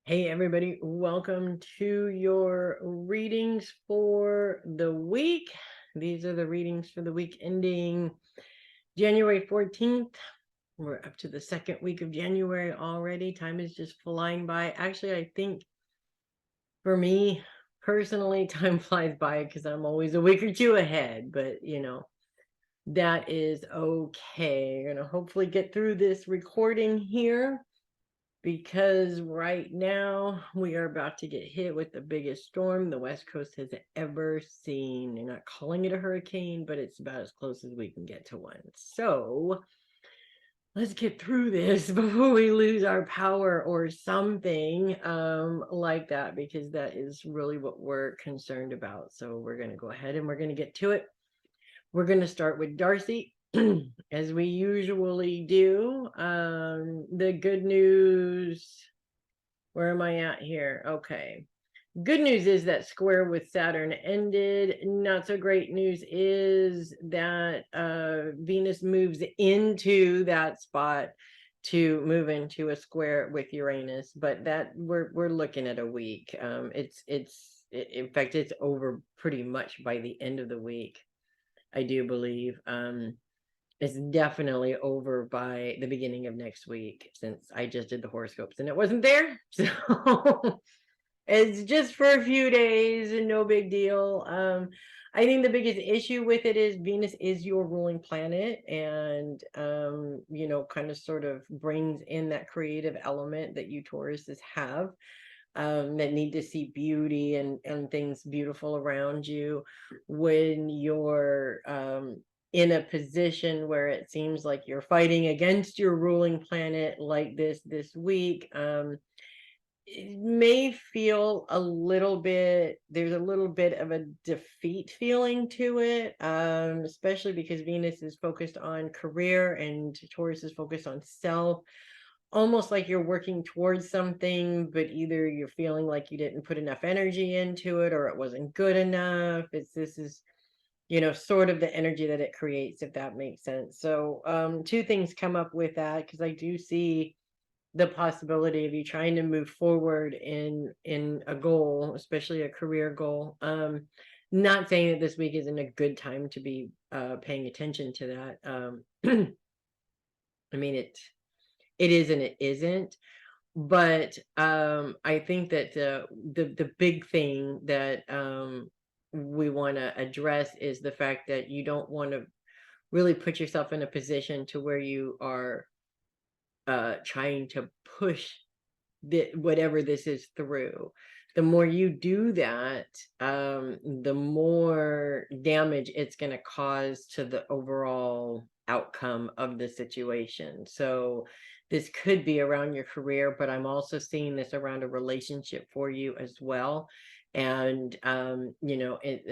Hey everybody, welcome to your readings for the week. These are the readings for the week ending January 14th. We're up to the second week of January already. Time is just flying by. Actually, I think for me personally, time flies by because I'm always a week or two ahead, but that is okay. I'm gonna hopefully get through this recording here, because right now we are about to get hit with the biggest storm the West Coast has ever seen. They're not calling it a hurricane, but it's about as close as we can get to one. So let's get through this before we lose our power or something like that, because that is really what we're concerned about. So we're going to go ahead and we're going to get to it. We're going to start with Darcy, as we usually do. The good news, where am I at here? Okay. Good news is that square with Saturn ended. Not so great news is that Venus moves into that spot to move into a square with Uranus, but that we're looking at a week. In fact, it's over pretty much by the end of the week, I do believe. It's definitely over by the beginning of next week, since I just did the horoscopes and it wasn't there. So it's just for a few days and no big deal. I think the biggest issue with it is Venus is your ruling planet, and kind of sort of brings in that creative element that you Tauruses have, that need to see beauty and things beautiful around you. When you're in a position where it seems like you're fighting against your ruling planet, like this week, it may feel a little bit, there's a little bit of a defeat feeling to it, especially because Venus is focused on career and Taurus is focused on self. Almost like you're working towards something, but either you're feeling like you didn't put enough energy into it or it wasn't good enough. This is sort of the energy that it creates, if that makes sense. So two things come up with that, because I do see the possibility of you trying to move forward in a goal, especially a career goal. Not saying that this week isn't a good time to be paying attention to that. I mean, it is and it isn't, but I think that the big thing that we want to address is the fact that you don't want to really put yourself in a position to where you are trying to push whatever this is through. The more you do that, the more damage it's going to cause to the overall outcome of the situation. So this could be around your career, but I'm also seeing this around a relationship for you as well. And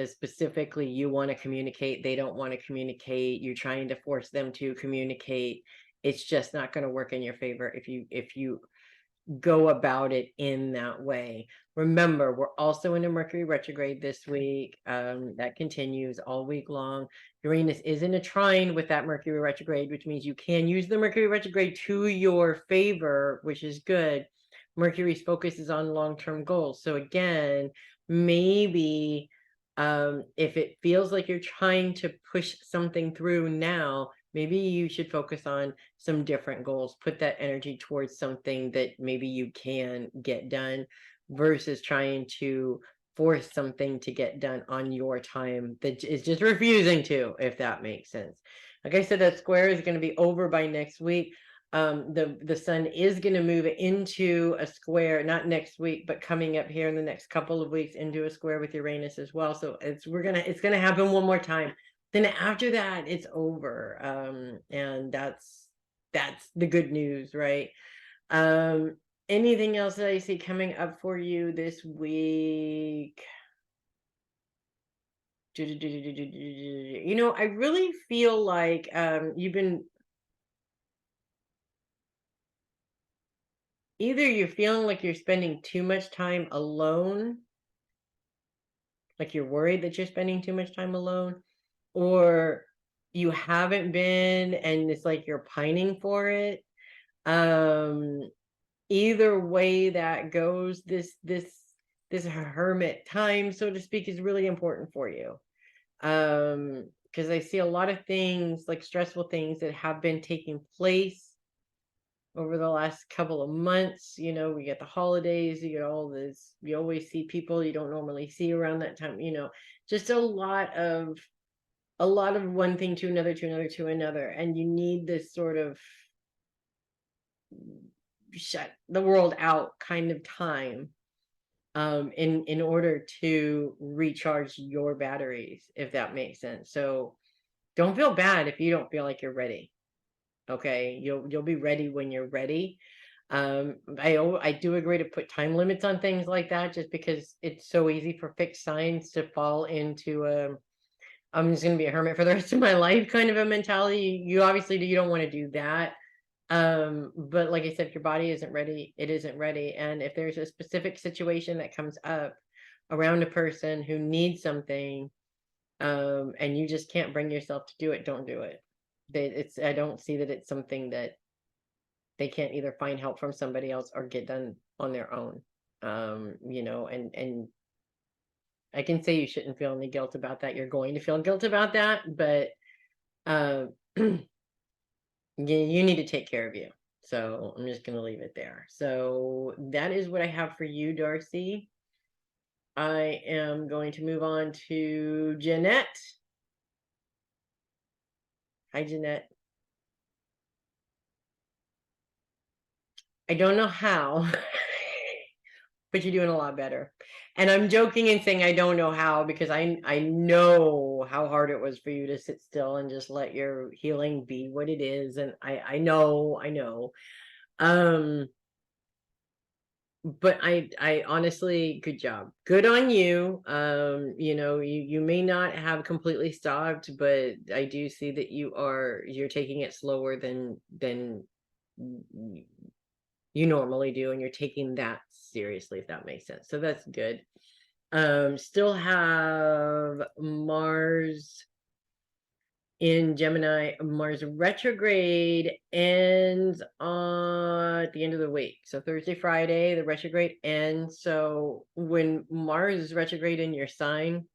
specifically, you want to communicate, they don't want to communicate, you're trying to force them to communicate. It's just not going to work in your favor if you go about it in that way. Remember, we're also in a Mercury retrograde this week. That continues all week long. Uranus is in a trine with that Mercury retrograde, which means you can use the Mercury retrograde to your favor, which is good. Mercury's focus is on long-term goals. So again, maybe if it feels like you're trying to push something through now, maybe you should focus on some different goals. Put that energy towards something that maybe you can get done, versus trying to force something to get done on your time that is just refusing to, if that makes sense. Like I said, that square is going to be over by next week. The sun is going to move into a square, not next week, but coming up here in the next couple of weeks, into a square with Uranus as well. So it's gonna happen one more time. Then after that, it's over. And that's the good news, right? Anything else that I see coming up for you this week? I really feel like you've been, either you're feeling like you're spending too much time alone, like you're worried that you're spending too much time alone, or you haven't been and it's like you're pining for it. either way that goes, this hermit time, so to speak, is really important for you. Because I see a lot of things, like stressful things that have been taking place over the last couple of months. You know, we get the holidays, you get all this, you always see people you don't normally see around that time, you know, just a lot of one thing to another, to another, to another. And you need this sort of shut the world out kind of time, in order to recharge your batteries, if that makes sense. So don't feel bad if you don't feel like you're ready. Okay, you'll be ready when you're ready. I do agree to put time limits on things like that, just because it's so easy for fixed signs to fall into I'm just going to be a hermit for the rest of my life kind of a mentality. You obviously, you don't want to do that. But like I said, if your body isn't ready, it isn't ready. And if there's a specific situation that comes up around a person who needs something, and you just can't bring yourself to do it, don't do it. I don't see that it's something that they can't either find help from somebody else or get done on their own. You know, and I can say you shouldn't feel any guilt about that. You're going to feel guilt about that, but you need to take care of you. So I'm just going to leave it there. So that is what I have for you, Darcy. I am going to move on to Jeannette. Hi, Jeannette. I don't know how, but you're doing a lot better. And I'm joking and saying I don't know how, because I know how hard it was for you to sit still and just let your healing be what it is. And I know. But I honestly, good job. Good on you. You know, you may not have completely stopped, but I do see that you're taking it slower than you normally do, and you're taking that seriously, if that makes sense. So that's good. Still have Mars in Gemini. Mars retrograde ends on at the end of the week. So Thursday, Friday, the retrograde ends. So when Mars is retrograde in your sign,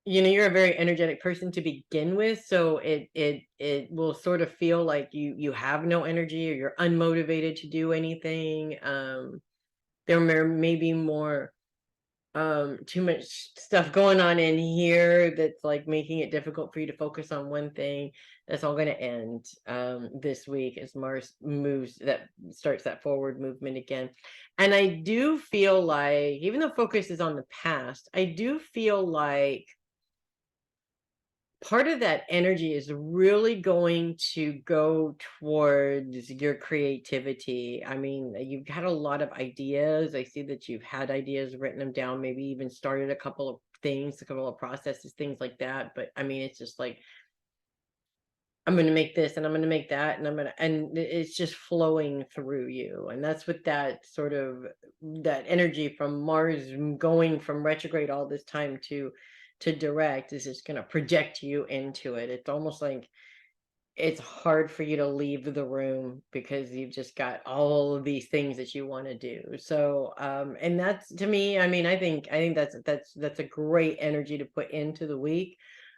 you know, you're a very energetic person to begin with, so it will sort of feel like you have no energy, or you're unmotivated to do anything. There may be more too much stuff going on in here that's like making it difficult for you to focus on one thing. That's all going to end this week as Mars starts that forward movement again. And I do feel like, even though focus is on the past, I do feel like part of that energy is really going to go towards your creativity. I mean, you've had a lot of ideas. I see that you've had ideas, written them down, maybe even started a couple of things, a couple of processes, things like that. But I mean, it's just like, I'm going to make this and I'm going to make that, and it's just flowing through you. And that's what that sort of, that energy from Mars going from retrograde all this time to direct is just going to project you into it. It's almost like it's hard for you to leave the room because you've just got all of these things that you want to do. So, and that's, to me, I mean, I think that's a great energy to put into the week.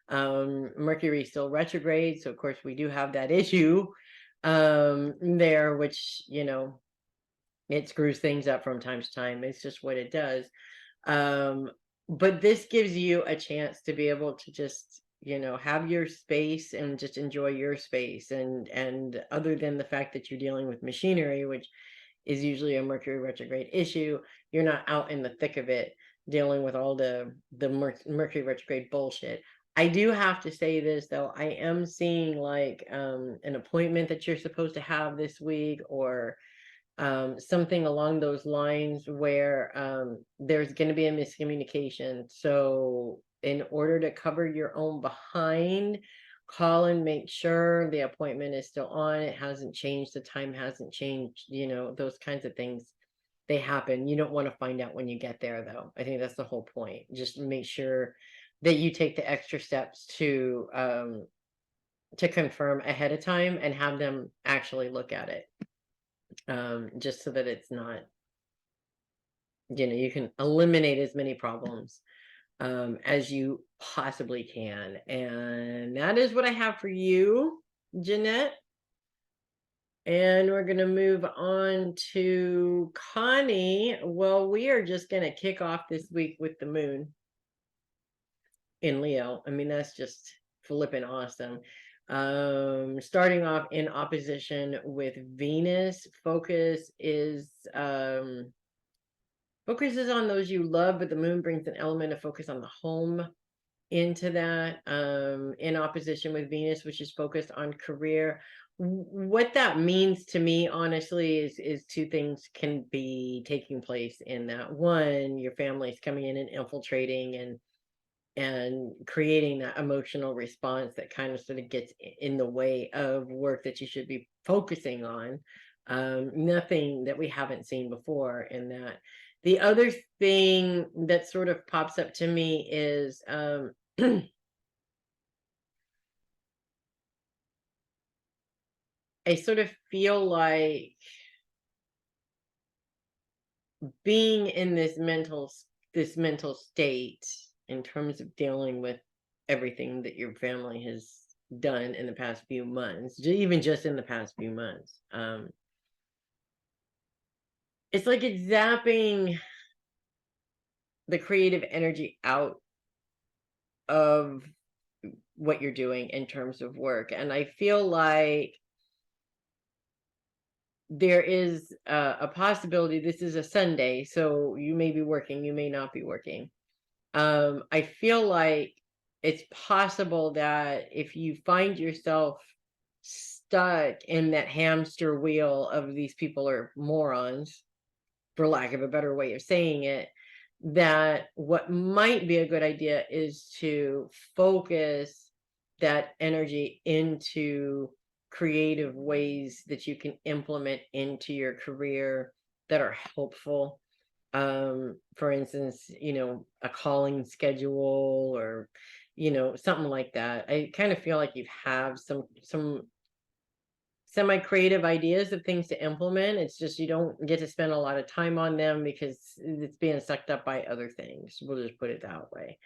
Mercury is still retrograde, so of course we do have that issue there, which, you know, it screws things up from time to time. It's just what it does. But this gives you a chance to be able to just, you know, have your space and just enjoy your space. And other than the fact that you're dealing with machinery, which is usually a Mercury retrograde issue, you're not out in the thick of it dealing with all the Mercury retrograde bullshit. I do have to say this though, I am seeing like an appointment that you're supposed to have this week, or something along those lines, where there's going to be a miscommunication. So in order to cover your own behind, call and make sure the appointment is still on. It hasn't changed. The time hasn't changed. You know, those kinds of things, they happen. You don't want to find out when you get there, though. I think that's the whole point. Just make sure that you take the extra steps to confirm ahead of time and have them actually look at it. just so that it's not, you can eliminate as many problems as you possibly can. And that is what I have for you, Jeannette. And we're going to move on to Connie. Well, we are just going to kick off this week with the moon in Leo. I mean, that's just flipping awesome. Starting off in opposition with Venus. Focus is on those you love, but the moon brings an element of focus on the home into that, in opposition with Venus, which is focused on career. What that means to me, honestly, is two things can be taking place in that. One, your family's coming in and infiltrating and creating that emotional response that kind of sort of gets in the way of work that you should be focusing on. Nothing that we haven't seen before in that. The other thing that sort of pops up to me is I sort of feel like being in this mental state in terms of dealing with everything that your family has done in the past few months, even just in the past few months. It's like it's zapping the creative energy out of what you're doing in terms of work. And I feel like there is a possibility, this is a Sunday, so you may be working, you may not be working. I feel like it's possible that if you find yourself stuck in that hamster wheel of these people are morons, for lack of a better way of saying it, that what might be a good idea is to focus that energy into creative ways that you can implement into your career that are helpful. For instance, a calling schedule or, something like that. I kind of feel like you have some semi-creative ideas of things to implement. It's just you don't get to spend a lot of time on them because it's being sucked up by other things. We'll just put it that way.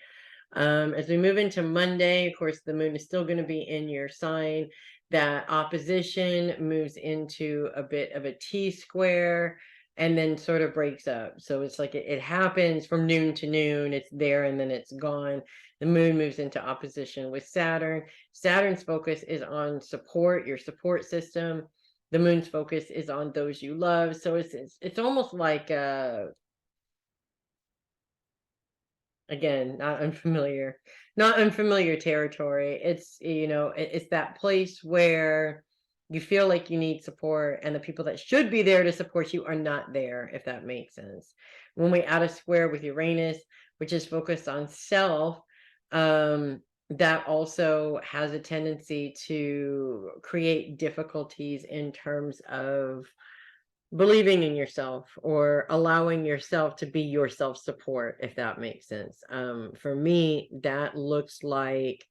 As we move into Monday, of course, the moon is still going to be in your sign. That opposition moves into a bit of a T-square and then sort of breaks up. So it's like it happens from noon to noon. It's there and then it's gone. The moon moves into opposition with Saturn. Saturn's focus is on support, your support system. The moon's focus is on those you love. So it's almost like again, not unfamiliar territory. It's it's that place where you feel like you need support and the people that should be there to support you are not there, if that makes sense. When we add a square with Uranus, which is focused on self, that also has a tendency to create difficulties in terms of believing in yourself or allowing yourself to be your self-support, if that makes sense. For me, that looks like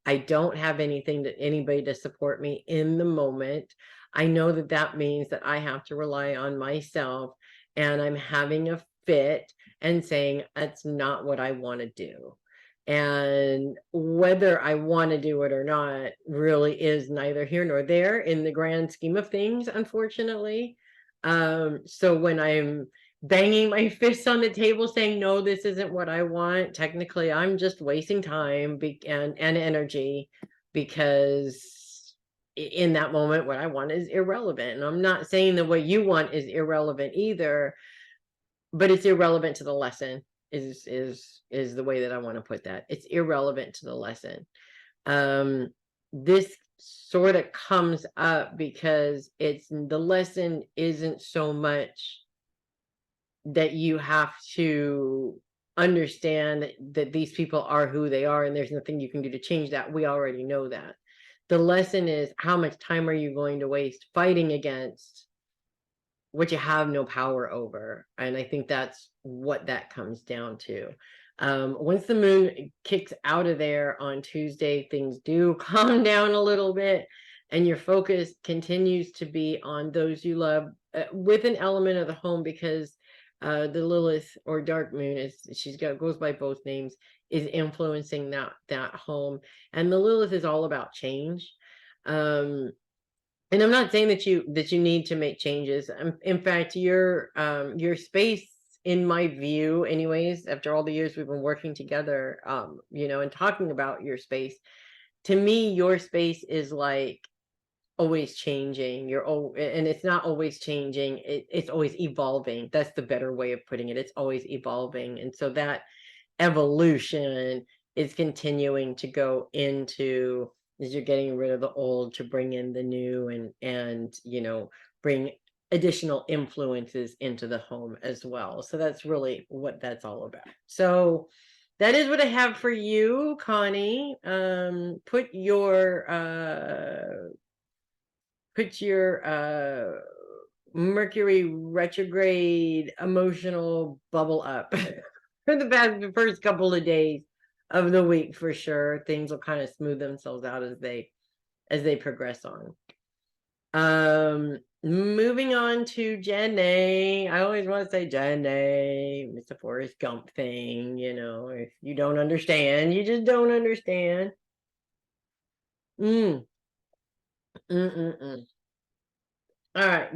I don't have anybody to support me in the moment. I know that means that I have to rely on myself, and I'm having a fit and saying that's not what I want to do. And whether I want to do it or not really is neither here nor there in the grand scheme of things, unfortunately. So when I'm banging my fists on the table saying, no, this isn't what I want, technically I'm just wasting time and energy, because in that moment, what I want is irrelevant. And I'm not saying the way you want is irrelevant either, but it's irrelevant to the lesson is the way that I want to put that. It's irrelevant to the lesson. This sort of comes up because the lesson isn't so much that you have to understand that these people are who they are and there's nothing you can do to change that. We already know that. The lesson is, how much time are you going to waste fighting against what you have no power over? And I think that's what that comes down to. Once the moon kicks out of there on Tuesday, things do calm down a little bit. and your focus continues to be on those you love, with an element of the home, because the Lilith or dark moon, is goes by both names, is influencing that home. And the Lilith is all about change. And I'm not saying that you need to make changes. In fact, your space, in my view, anyways, after all the years we've been working together, and talking about your space, to me, your space is like always changing. And it's not always changing. It's always evolving. That's the better way of putting it. It's always evolving. And so that evolution is continuing to go into, as you're getting rid of the old to bring in the new, and bring additional influences into the home as well. So that's really what that's all about. So that is what I have for you, Connie. Put your Mercury retrograde emotional bubble up for the first couple of days of the week. For sure, things will kind of smooth themselves out as they progress on. Moving on to Jeannette. I always want to say Jeannette. It's a Forrest Gump thing, if you don't understand, you just don't understand. All right,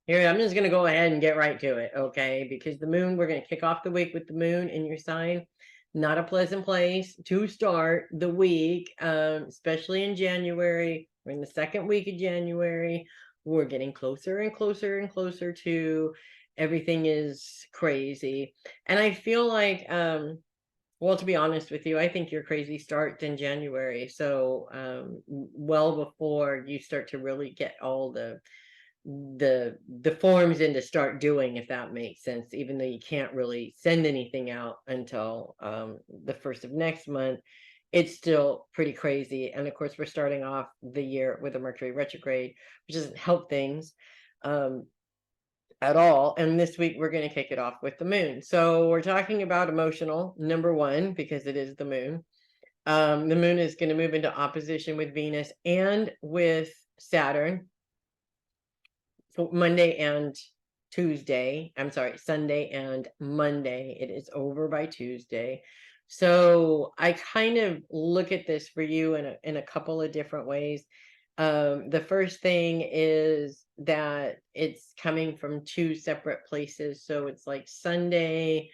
here, I'm just going to go ahead and get right to it, okay? Because the moon, we're going to kick off the week with the moon in your sign. Not a pleasant place to start the week, especially in January. We're in the second week of January. We're getting closer and closer and closer to everything is crazy. And I feel like, well, to be honest with you, I think your crazy starts in January. So well before you start to really get all the forms in to start doing, if that makes sense, even though you can't really send anything out until the 1st of next month. It's still pretty crazy. And of course, we're starting off the year with a Mercury retrograde, which doesn't help things at all. And this week we're going to kick it off with the moon. So we're talking about emotional, number one, because it is the moon. The moon is going to move into opposition with Venus and with Saturn for Monday and Tuesday. I'm sorry, Sunday and Monday. It is over by Tuesday. So I kind of look at this for you in a couple of different ways. The first thing is that it's coming from two separate places. So it's like Sunday,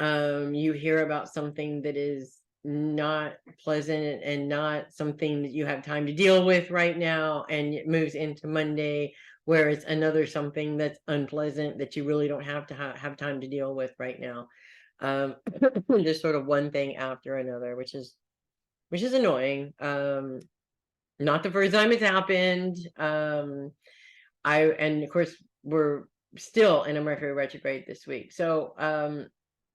you hear about something that is not pleasant and not something that you have time to deal with right now, and it moves into Monday, where it's another something that's unpleasant that you really don't have to have time to deal with right now. Just sort of one thing after another, which is annoying. Not the first time it's happened. And of course we're still in a Mercury retrograde this week. So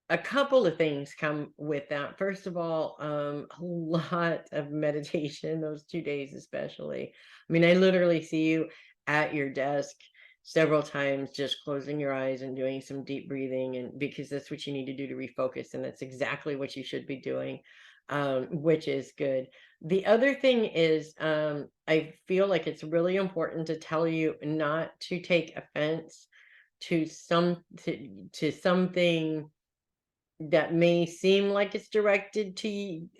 a couple of things come with that. First of all, a lot of meditation those 2 days, especially. I mean, I literally see you at your desk several times, just closing your eyes and doing some deep breathing, and because that's what you need to do to refocus, and that's exactly what you should be doing, which is good. The other thing is, I feel like it's really important to tell you not to take offense to something that may seem like it's directed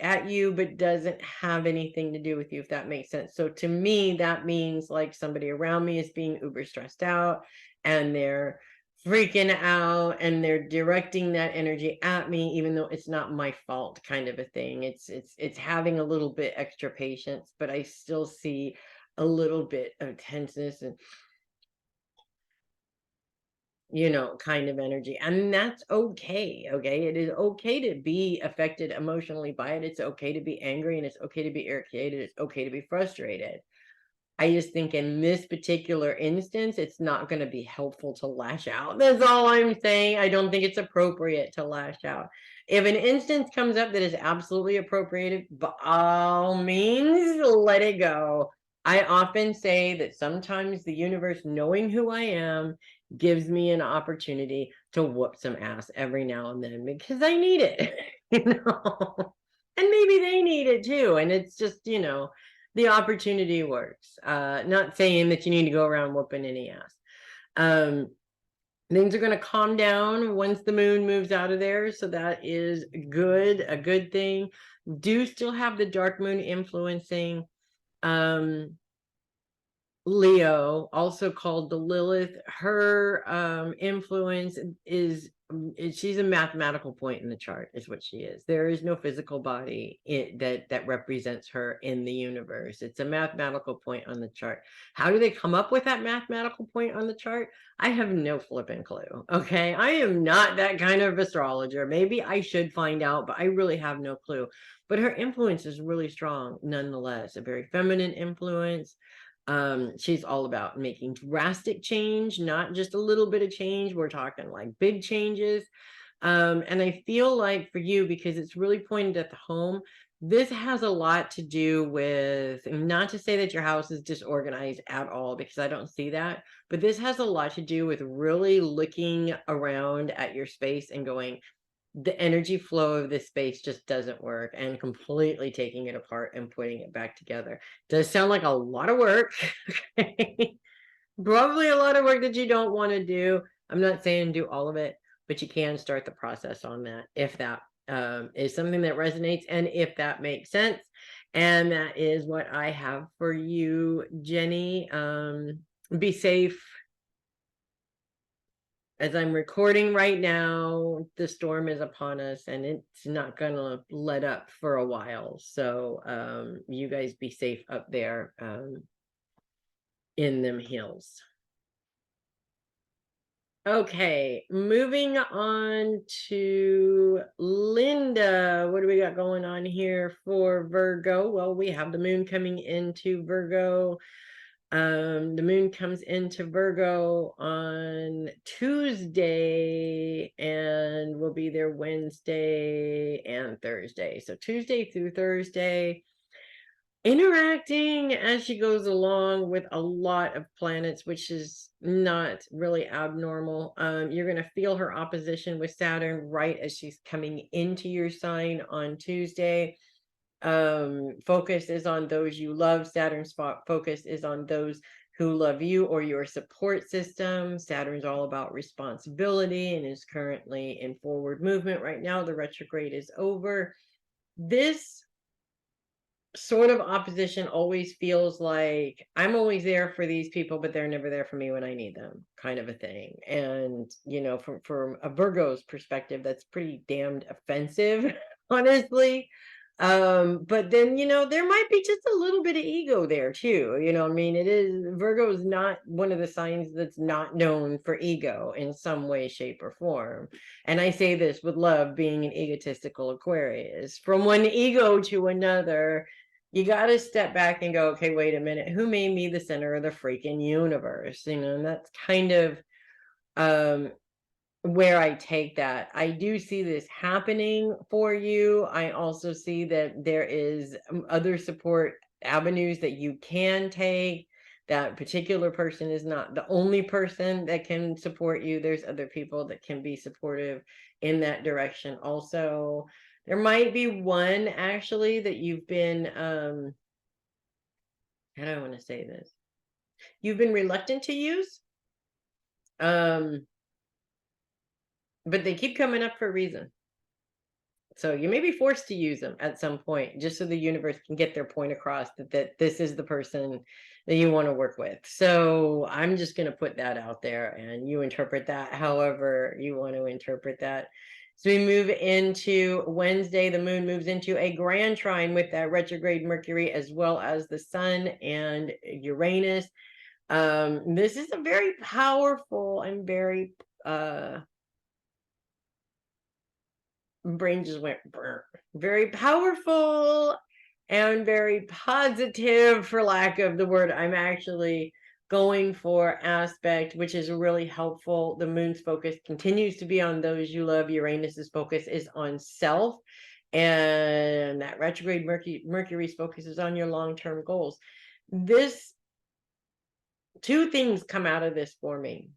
at you, but doesn't have anything to do with you, if that makes sense. So to me, that means like somebody around me is being uber stressed out and they're freaking out and they're directing that energy at me, even though it's not my fault, kind of a thing. It's having a little bit extra patience, but I still see a little bit of tenseness and kind of energy. And that's okay. It is okay to be affected emotionally by it. It's okay to be angry, and it's okay to be irritated. It's okay to be frustrated. I just think in this particular instance, it's not going to be helpful to lash out. That's all I'm saying. I don't think it's appropriate to lash out. If an instance comes up that is absolutely appropriate, by all means, let it go. I often say that sometimes the universe, knowing who I am, gives me an opportunity to whoop some ass every now and then, because I need it, and maybe they need it too. And it's just, the opportunity works. Not saying that you need to go around whooping any ass. Things are going to calm down once the moon moves out of there. So that is good, a good thing. Do still have the dark moon influencing Leo, also called the Lilith. Her influence is she's a mathematical point in the chart, is what she is. There is no physical body that represents her in the universe. It's a mathematical point on the chart. How do they come up with that mathematical point on the chart? I have no flipping clue. Okay, I am not that kind of astrologer. Maybe I should find out, but I really have no clue. But her influence is really strong nonetheless, a very feminine influence. She's all about making drastic change, not just a little bit of change. We're talking like big changes. And I feel like for you, because it's really pointed at the home, this has a lot to do with, not to say that your house is disorganized at all, because I don't see that, but this has a lot to do with really looking around at your space and going, the energy flow of this space just doesn't work, and completely taking it apart and putting it back together. Does sound like a lot of work. Probably a lot of work that you don't want to do. I'm not saying do all of it, but you can start the process on that if that is something that resonates and if that makes sense. And that is what I have for you, Jenny. Be safe. As I'm recording right now, the storm is upon us and it's not gonna let up for a while. So you guys be safe up there in them hills. Okay, moving on to Linda. What do we got going on here for Virgo? Well, we have the moon coming into Virgo. The moon comes into Virgo on Tuesday and will be there Wednesday and Thursday. So Tuesday through Thursday, interacting as she goes along with a lot of planets, which is not really abnormal. You're going to feel her opposition with Saturn right as she's coming into your sign on Tuesday. Focus is on those you love. Saturn's focus is on those who love you or your support system. Saturn's all about responsibility and is currently in forward movement right now. The retrograde is over. This sort of opposition always feels like I'm always there for these people, but they're never there for me when I need them, kind of a thing. And you know, from a Virgo's perspective, that's pretty damned offensive, honestly. But then, you know, there might be just a little bit of ego there too. You know, I mean, it is, Virgo is not one of the signs that's not known for ego in some way, shape, or form. And I say this with love, being an egotistical Aquarius. From one ego to another, you got to step back and go, okay, wait a minute, who made me the center of the freaking universe? You know, and that's kind of where I take that. I do see this happening for you. I also see that there is other support avenues that you can take. That particular person is not the only person that can support you. There's other people that can be supportive in that direction also. There might be one actually that you've been, how do I want to say this? You've been reluctant to use. But they keep coming up for a reason. So you may be forced to use them at some point, just so the universe can get their point across that this is the person that you want to work with. So I'm just going to put that out there and you interpret that however you want to interpret that. So we move into Wednesday. The moon moves into a grand trine with that retrograde Mercury, as well as the sun and Uranus. This is a very powerful and very brain just went very powerful and very positive, for lack of the word I'm actually going for, aspect, which is really helpful. The moon's focus continues to be on those you love. Uranus's focus is on self, and that retrograde Mercury's focus is on your long-term goals. This, two things come out of this for me.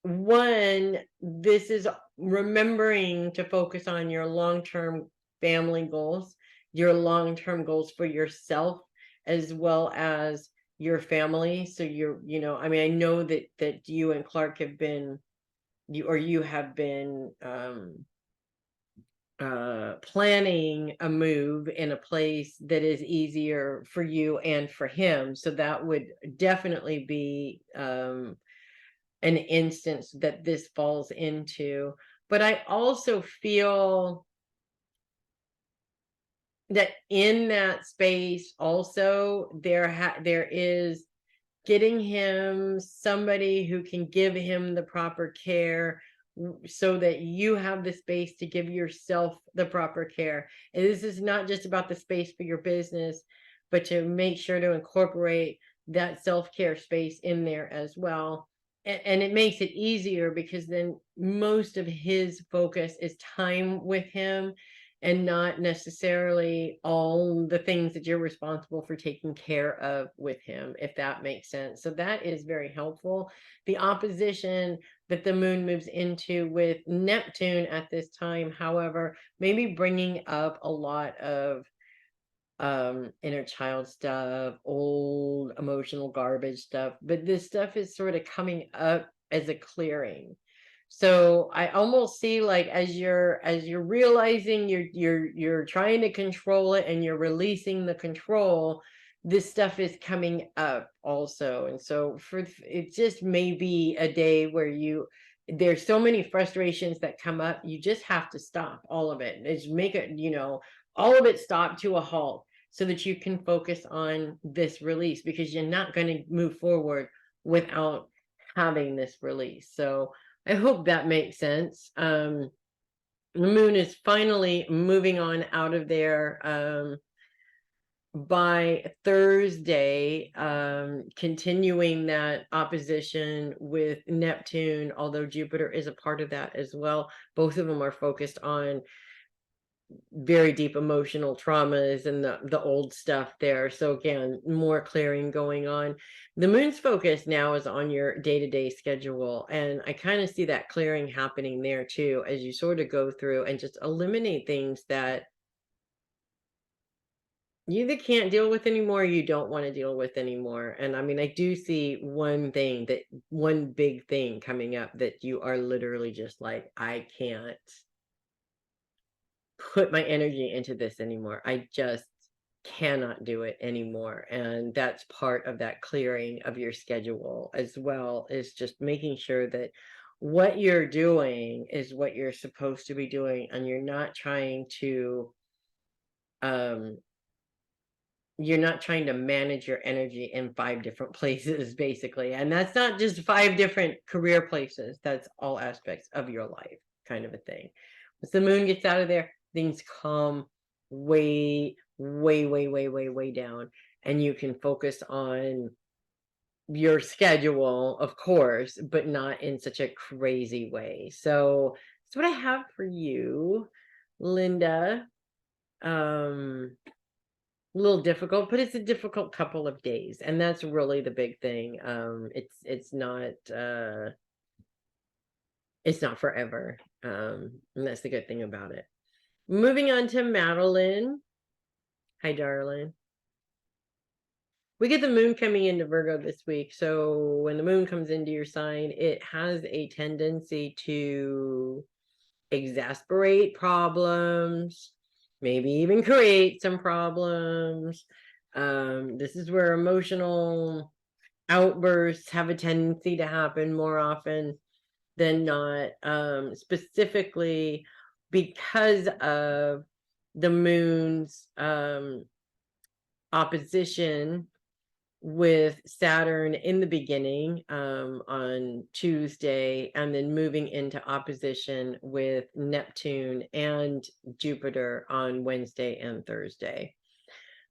One, this is remembering to focus on your long-term family goals, your long-term goals for yourself, as well as your family. So I mean, I know that you and Clark have been, you have been planning a move in a place that is easier for you and for him. So that would definitely be an instance that this falls into. But I also feel that in that space also there is getting him somebody who can give him the proper care, so that you have the space to give yourself the proper care. And this is not just about the space for your business, but to make sure to incorporate that self-care space in there as well. And it makes it easier because then most of his focus is time with him, and not necessarily all the things that you're responsible for taking care of with him, if that makes sense. So that is very helpful. The opposition that the moon moves into with Neptune at this time, however, maybe bringing up a lot of inner child stuff, old emotional garbage stuff, but this stuff is sort of coming up as a clearing. So I almost see, like, as you're realizing you're trying to control it and you're releasing the control, this stuff is coming up also. And so it just may be a day where there's so many frustrations that come up, you just have to stop all of it. Just make it, all of it stop to a halt, so that you can focus on this release, because you're not going to move forward without having this release. So I hope that makes sense. The moon is finally moving on out of there by Thursday, continuing that opposition with Neptune, although Jupiter is a part of that as well. Both of them are focused on very deep emotional traumas and the old stuff there. So again, more clearing going on. The moon's focus now is on your day-to-day schedule, and I kind of see that clearing happening there too, as you sort of go through and just eliminate things that you either can't deal with anymore, or you don't want to deal with anymore. And I mean, I do see one big thing coming up that you are literally just like, I can't put my energy into this anymore. I just cannot do it anymore. And that's part of that clearing of your schedule as well, is just making sure that what you're doing is what you're supposed to be doing, and you're not trying to manage your energy in 5 different places, basically. And that's not just 5 different career places, that's all aspects of your life, kind of a thing. Once the moon gets out of there, things calm way down, and you can focus on your schedule, of course, but not in such a crazy way. So that's what I have for you, Linda. A little difficult, but it's a difficult couple of days, and that's really the big thing. It's not forever, and that's the good thing about it. Moving on to Matalyn. Hi, darling. We get the moon coming into Virgo this week. So when the moon comes into your sign, it has a tendency to exasperate problems, maybe even create some problems. This is where emotional outbursts have a tendency to happen more often than not, specifically because of the moon's opposition with Saturn in the beginning on Tuesday, and then moving into opposition with Neptune and Jupiter on Wednesday and Thursday.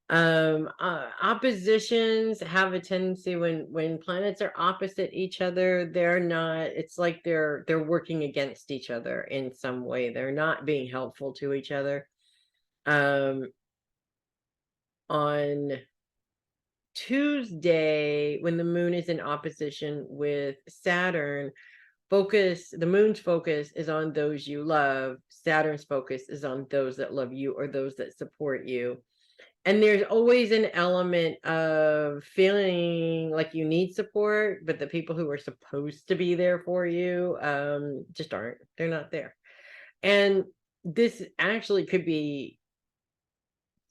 Oppositions have a tendency, when planets are opposite each other, it's like they're working against each other in some way. They're not being helpful to each other. On Tuesday, when the moon is in opposition with Saturn, the moon's focus is on those you love. Saturn's focus is on those that love you or those that support you. And there's always an element of feeling like you need support, but the people who are supposed to be there for you just aren't. They're not there. And this actually could be,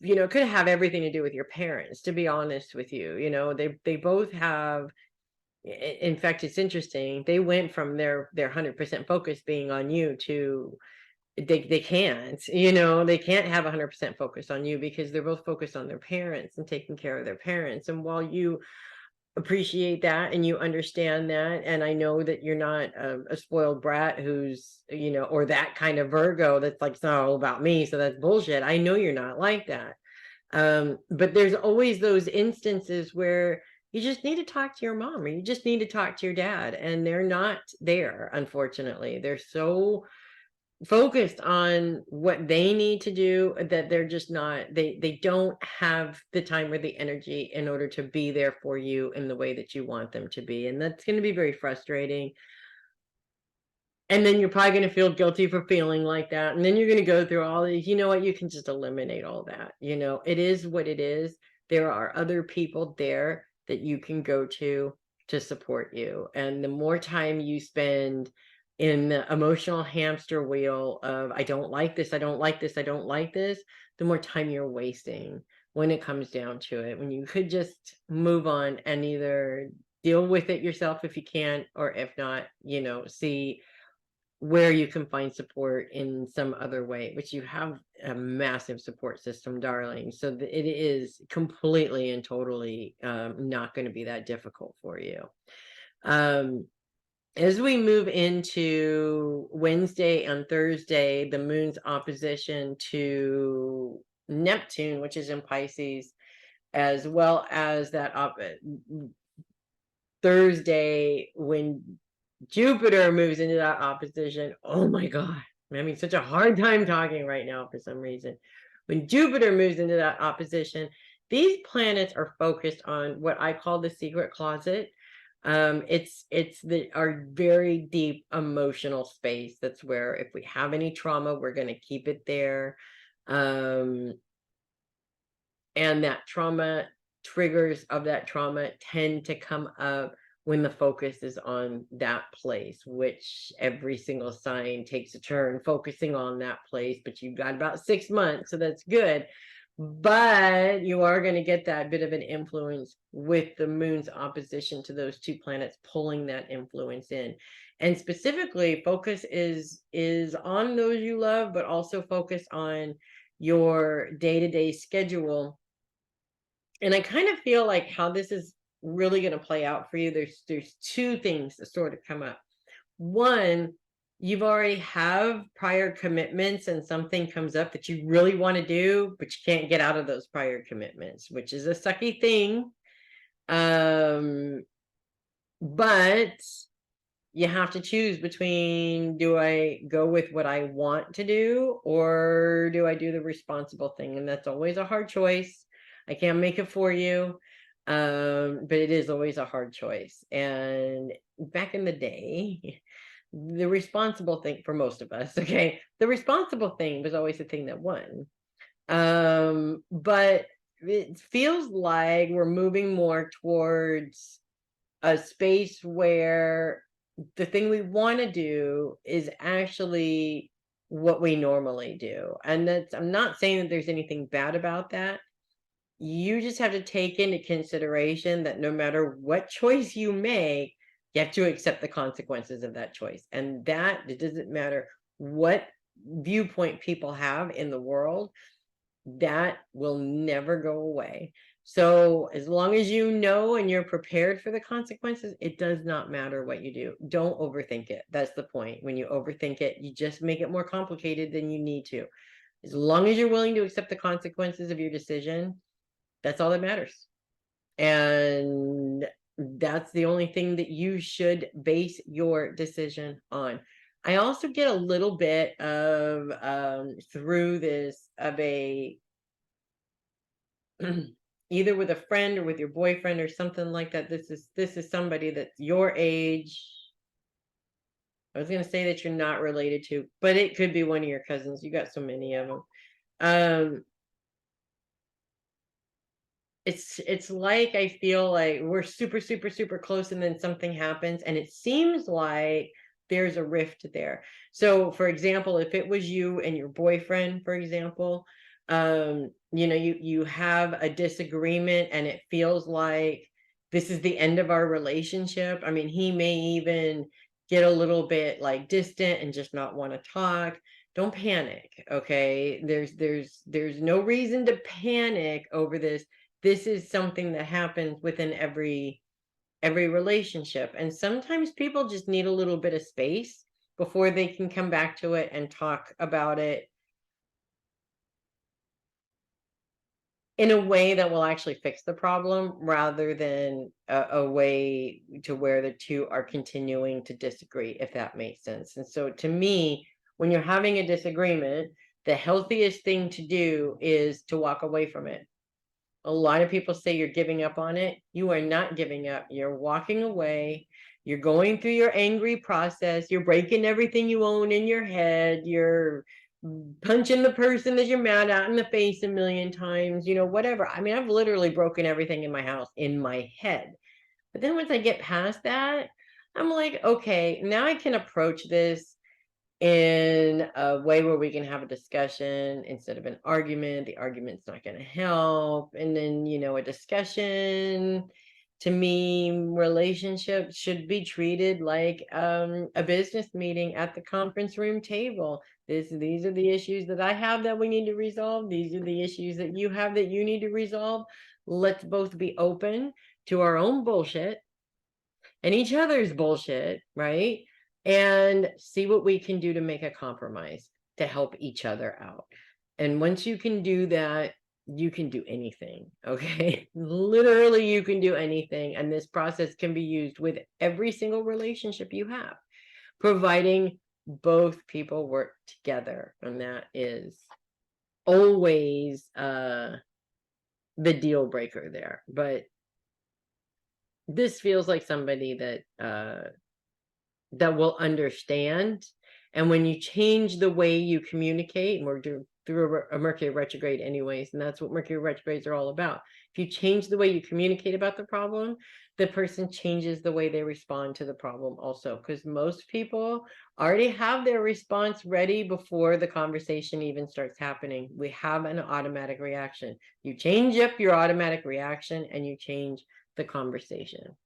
could have everything to do with your parents, to be honest with you. They both have, in fact, it's interesting. They went from their 100% focus being on you to they can't, they can't have 100% focus on you because they're both focused on their parents and taking care of their parents. And while you appreciate that and you understand that, and I know that you're not a spoiled brat who's, or that kind of Virgo that's like, it's not all about me, so that's bullshit. I know you're not like that. But there's always those instances where you just need to talk to your mom, or you just need to talk to your dad, and they're not there. Unfortunately, they're so focused on what they need to do that they're just not, they don't have the time or the energy in order to be there for you in the way that you want them to be. And that's going to be very frustrating. And then you're probably going to feel guilty for feeling like that. And then you're going to go through all these, you can just eliminate all that. It is what it is. There are other people there that you can go to support you. And the more time you spend in the emotional hamster wheel of, I don't like this, I don't like this, I don't like this, the more time you're wasting when it comes down to it, when you could just move on and either deal with it yourself if you can, or if not, see where you can find support in some other way, which you have a massive support system, darling. So it is completely and totally not going to be that difficult for you. As we move into Wednesday and Thursday, the moon's opposition to Neptune, which is in Pisces, as well as that Thursday when Jupiter moves into that opposition. Oh my God. I'm having such a hard time talking right now for some reason. When Jupiter moves into that opposition, these planets are focused on what I call the secret closet. It's our very deep emotional space. That's where if we have any trauma, we're going to keep it there. And that trauma, triggers of that trauma tend to come up when the focus is on that place, which every single sign takes a turn focusing on that place, but you've got about 6 months, so that's good. But you are going to get that bit of an influence with the moon's opposition to those two planets pulling that influence in. And specifically, focus is on those you love, but also focus on your day-to-day schedule. And I kind of feel like how this is really going to play out for you, there's two things that sort of come up. One, you've already have prior commitments and something comes up that you really want to do, but you can't get out of those prior commitments, which is a sucky thing. But you have to choose between, do I go with what I want to do, or do I do the responsible thing? And that's always a hard choice. I can't make it for you. But it is always a hard choice. And back in the day, the responsible thing for most of us, okay, the responsible thing was always the thing that won. But it feels like we're moving more towards a space where the thing we want to do is actually what we normally do. And that's, I'm not saying that there's anything bad about that. You just have to take into consideration that no matter what choice you make, you have to accept the consequences of that choice. And that it doesn't matter what viewpoint people have in the world, that will never go away. So as long as you know and you're prepared for the consequences, it does not matter what you do. Don't overthink it. That's the point. When you overthink it, you just make it more complicated than you need to. As long as you're willing to accept the consequences of your decision, that's all that matters. And that's the only thing that you should base your decision on. I also get a little bit of through this of a either with a friend or with your boyfriend or something like that. This is somebody that's your age. I was going to say that you're not related to, but it could be one of your cousins. You got so many of them. it's like I feel like we're super, super, super close, and then something happens, and it seems like there's a rift there. So, for example, if it was you and your boyfriend, for example, you have a disagreement, and it feels like this is the end of our relationship. I mean, he may even get a little bit like distant and just not want to talk. Don't panic, okay? There's no reason to panic over this. This is something that happens within every relationship, and sometimes people just need a little bit of space before they can come back to it and talk about it in a way that will actually fix the problem, rather than a way to where the two are continuing to disagree, if that makes sense. And so to me, when you're having a disagreement, the healthiest thing to do is to walk away from it. A lot of people say you're giving up on it. You are not giving up. You're walking away. You're going through your angry process. You're breaking everything you own in your head. You're punching the person that you're mad at in the face a million times, whatever. I mean, I've literally broken everything in my house in my head. But then once I get past that, I'm like, okay, now I can approach this in a way where we can have a discussion instead of an argument. The argument's not going to help. And then, a discussion, to me, relationships should be treated like a business meeting at the conference room table. These are the issues that I have that we need to resolve. These are the issues that you have that you need to resolve. Let's both be open to our own bullshit and each other's bullshit, right? And see what we can do to make a compromise to help each other out. And once you can do that, you can do anything, okay? Literally, you can do anything. And this process can be used with every single relationship you have, providing both people work together. And that is always the deal breaker there. But this feels like somebody that will understand. And when you change the way you communicate, and we're through a Mercury retrograde anyways, and that's what Mercury retrogrades are all about. If you change the way you communicate about the problem, the person changes the way they respond to the problem also, because most people already have their response ready before the conversation even starts happening. We have an automatic reaction. You change up your automatic reaction and you change the conversation.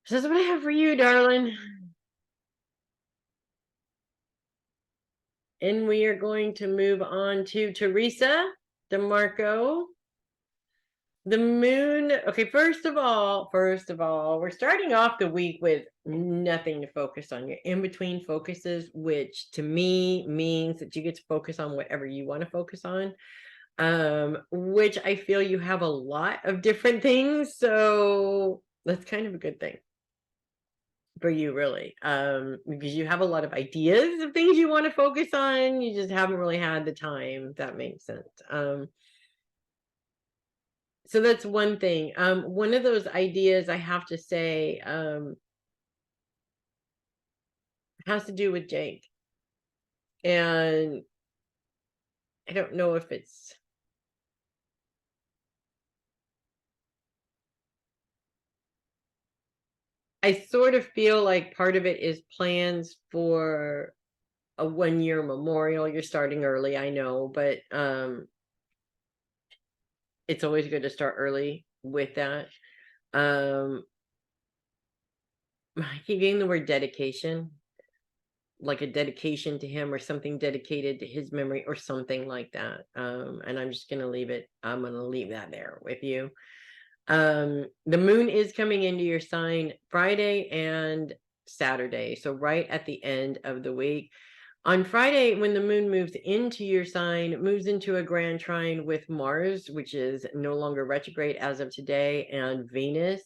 So that's what I have for you, darling. And we are going to move on to Theresa, Demarco. The moon. Okay, first of all, we're starting off the week with nothing to focus on. Your in-between focuses, which to me means that you get to focus on whatever you want to focus on. Which I feel you have a lot of different things, so that's kind of a good thing for you, really, because you have a lot of ideas of things you want to focus on. You just haven't really had the time, if that makes sense. So that's one thing. One of those ideas, I have to say, has to do with Jake. And I don't know if it's I sort of feel like part of it is plans for a 1-year memorial. You're starting early, I know, but it's always good to start early with that. I keep getting the word dedication, like a dedication to him or something dedicated to his memory or something like that. And I'm just gonna leave it. I'm gonna leave that there with you. The moon is coming into your sign Friday and Saturday, so right at the end of the week. On Friday, when the moon moves into your sign, it moves into a grand trine with Mars, which is no longer retrograde as of today, and Venus.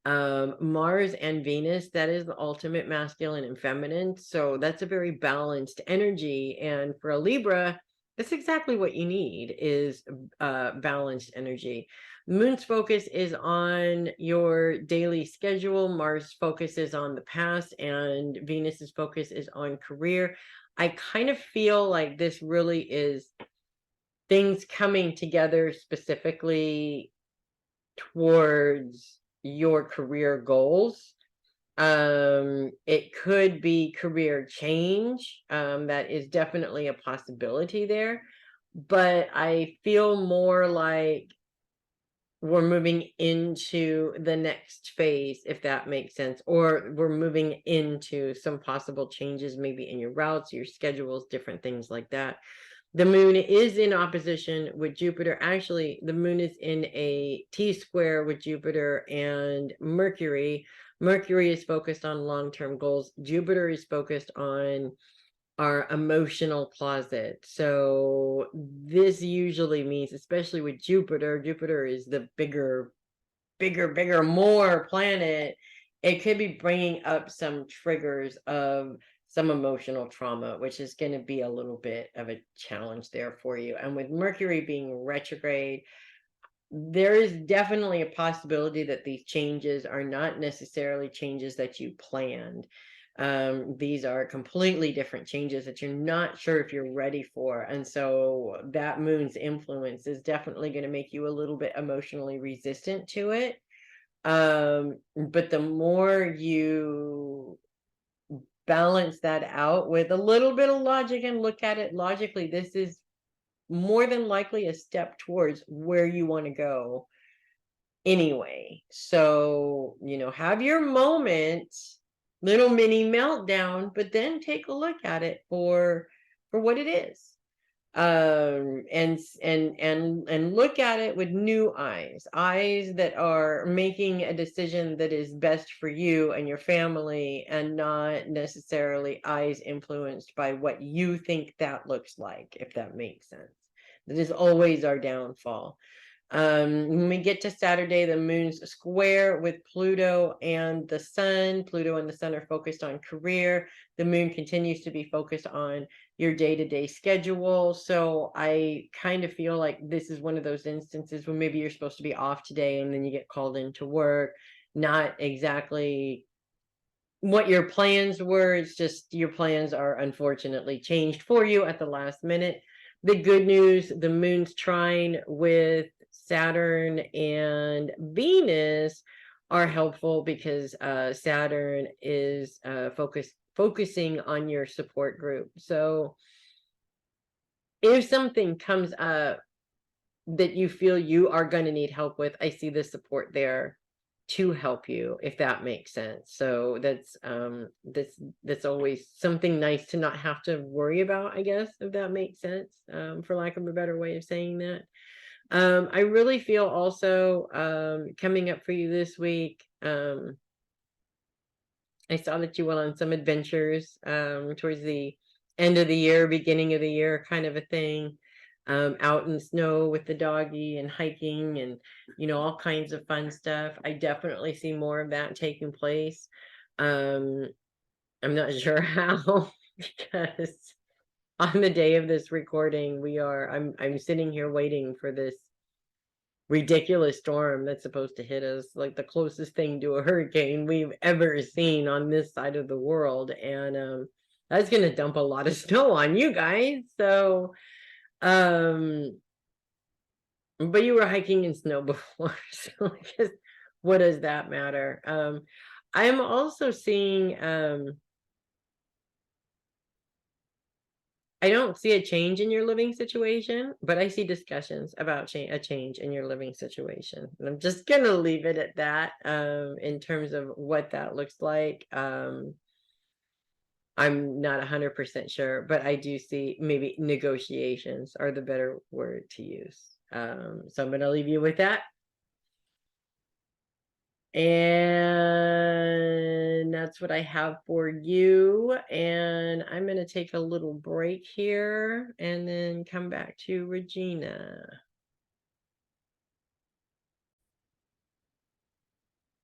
Mars and Venus, that is the ultimate masculine and feminine. So that's a very balanced energy. And for a Libra, that's exactly what you need, is balanced energy. Moon's focus is on your daily schedule. Mars focuses on the past, and Venus's focus is on career. I kind of feel like this really is things coming together specifically towards your career goals. It could be career change. That is definitely a possibility there. But I feel more like we're moving into the next phase, if that makes sense, or we're moving into some possible changes, maybe in your routes, your schedules, different things like that. The moon is in opposition with Jupiter. Actually, the moon is in a T-square with Jupiter and Mercury. Mercury is focused on long-term goals. Jupiter is focused on our emotional closet. So this usually means, especially with Jupiter, Jupiter is the bigger, more planet. It could be bringing up some triggers of some emotional trauma, which is going to be a little bit of a challenge there for you. And with Mercury being retrograde, there is definitely a possibility that these changes are not necessarily changes that you planned. These are completely different changes that you're not sure if you're ready for. And so that moon's influence is definitely going to make you a little bit emotionally resistant to it. But the more you balance that out with a little bit of logic and look at it logically, this is more than likely a step towards where you want to go anyway. So, have your moment, little mini meltdown, but then take a look at it for what it is. And look at it with new eyes that are making a decision that is best for you and your family, and not necessarily eyes influenced by what you think that looks like, if that makes sense. That is always our downfall. When we get to Saturday, the moon's square with Pluto and the sun. Pluto and the sun are focused on career. The moon continues to be focused on your day-to-day schedule. So I kind of feel like this is one of those instances where maybe you're supposed to be off today and then you get called into work. Not exactly what your plans were. It's just your plans are unfortunately changed for you at the last minute. The good news, the moon's trine with Saturn and Venus are helpful because Saturn is focusing on your support group. So if something comes up that you feel you are going to need help with, I see the support there to help you, if that makes sense. So that's always something nice to not have to worry about, I guess, if that makes sense, for lack of a better way of saying that. I really feel also coming up for you this week, I saw that you went on some adventures towards the end of the year, beginning of the year kind of a thing, out in the snow with the doggy and hiking and, all kinds of fun stuff. I definitely see more of that taking place. I'm not sure how, because on the day of this recording, I'm sitting here waiting for this ridiculous storm that's supposed to hit us, like the closest thing to a hurricane we've ever seen on this side of the world. And that's going to dump a lot of snow on you guys. So, but you were hiking in snow before, so I guess, what does that matter? I'm also seeing, I don't see a change in your living situation, but I see discussions about a change in your living situation. And I'm just going to leave it at that, in terms of what that looks like. I'm not 100% sure, but I do see maybe negotiations are the better word to use. So I'm going to leave you with that. And that's what I have for you. And I'm going to take a little break here and then come back to Regina.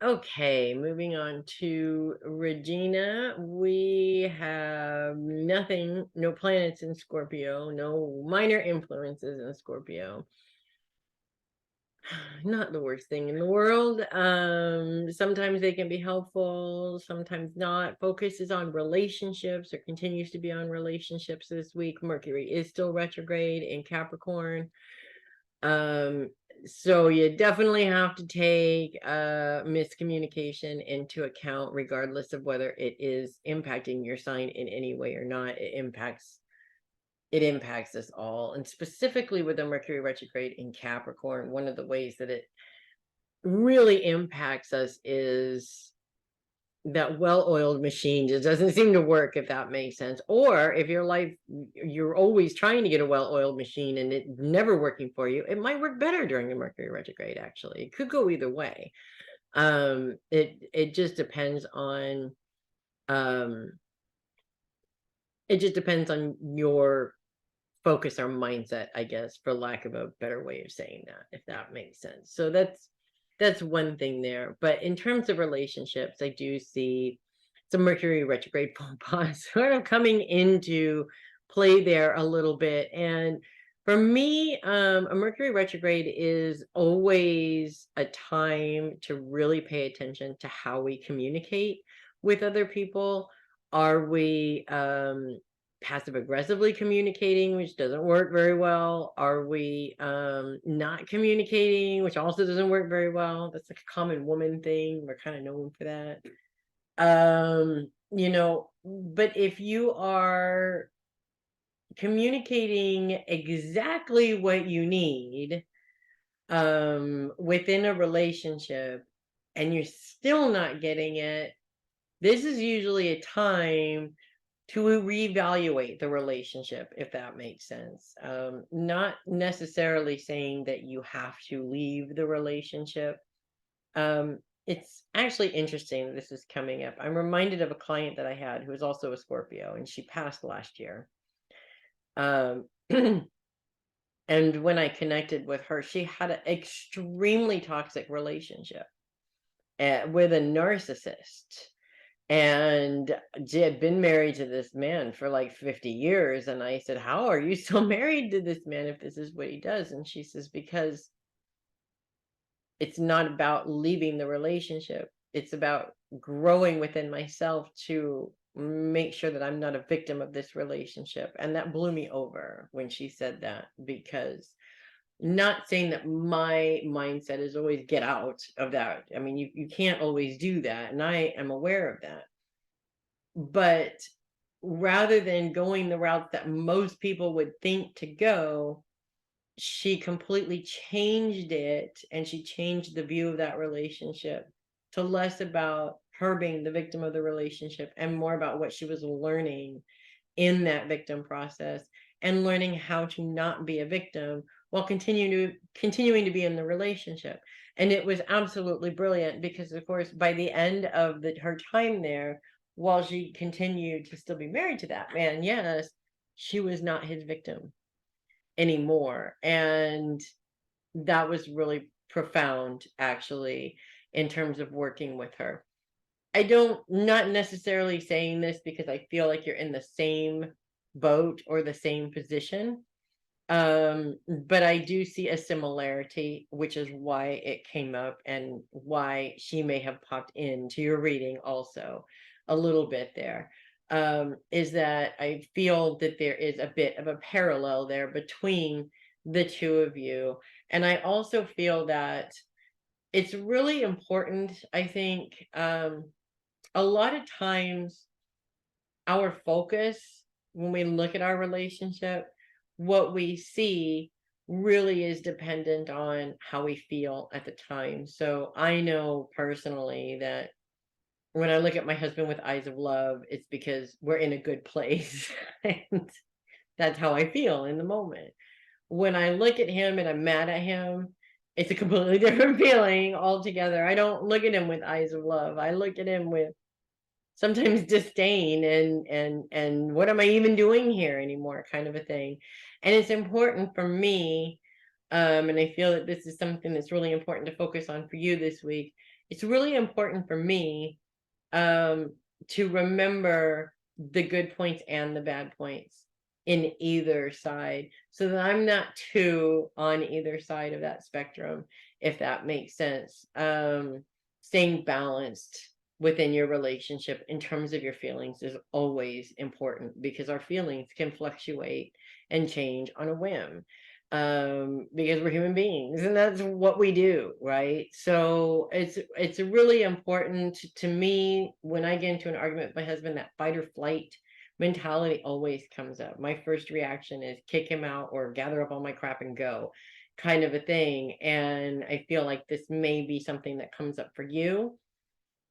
Okay, moving on to Regina. We have nothing, no planets in Scorpio, no minor influences in Scorpio. not the worst thing in the world. Sometimes they can be helpful, sometimes not. Focus is on relationships, or continues to be on relationships this week. Mercury is still retrograde in Capricorn. So you definitely have to take miscommunication into account, regardless of whether it is impacting your sign in any way or not. It impacts us all. And specifically with the Mercury retrograde in Capricorn, one of the ways that it really impacts us is that well-oiled machine just doesn't seem to work, if that makes sense. Or if your life, you're always trying to get a well-oiled machine and it's never working for you, it might work better during the Mercury retrograde. Actually, it could go either way. It just depends on your focus or mindset, I guess, for lack of a better way of saying that, if that makes sense. So that's one thing there. But in terms of relationships, I do see some Mercury retrograde faux pas sort of coming into play there a little bit. And for me, a Mercury retrograde is always a time to really pay attention to how we communicate with other people. Are we passive aggressively communicating, which doesn't work very well? Are we not communicating, which also doesn't work very well? That's like a common woman thing. We're kind of known for that. But if you are communicating exactly what you need within a relationship and you're still not getting it, this is usually a time to reevaluate the relationship, if that makes sense. Not necessarily saying that you have to leave the relationship. It's actually interesting that this is coming up. I'm reminded of a client that I had who was also a Scorpio, and she passed last year. And when I connected with her, she had an extremely toxic relationship with a narcissist. And she had been married to this man for like 50 years. And I said, how are you still married to this man if this is what he does? And she says, because it's not about leaving the relationship. It's about growing within myself to make sure that I'm not a victim of this relationship. And that blew me over when she said that, because not saying that my mindset is always get out of that. I mean, you can't always do that. And I am aware of that. But rather than going the route that most people would think to go, she completely changed it, and she changed the view of that relationship to less about her being the victim of the relationship and more about what she was learning in that victim process, and learning how to not be a victim while continuing to be in the relationship. And it was absolutely brilliant, because of course by the end of her time there, while she continued to still be married to that man, yes, she was not his victim anymore. And that was really profound, actually, in terms of working with her. Not necessarily saying this because I feel like you're in the same boat or the same position. But I do see a similarity, which is why it came up and why she may have popped into your reading also a little bit there. Is that I feel that there is a bit of a parallel there between the two of you. And I also feel that it's really important, I think, a lot of times our focus when we look at our relationship, what we see really is dependent on how we feel at the time. So I know personally that when I look at my husband with eyes of love, it's because we're in a good place. And that's how I feel in the moment. When I look at him and I'm mad at him, it's a completely different feeling altogether. I don't look at him with eyes of love. I look at him with sometimes disdain and what am I even doing here anymore, kind of a thing. And it's important for me, and I feel that this is something that's really important to focus on for you this week. It's really important for me to remember the good points and the bad points in either side, so that I'm not too on either side of that spectrum. if that makes sense. Staying balanced within your relationship in terms of your feelings is always important, because our feelings can fluctuate and change on a whim, because we're human beings and that's what we do, right? So it's really important to me when I get into an argument with my husband. That fight or flight mentality always comes up. My first reaction is kick him out or gather up all my crap and go, kind of a thing. And I feel like this may be something that comes up for you,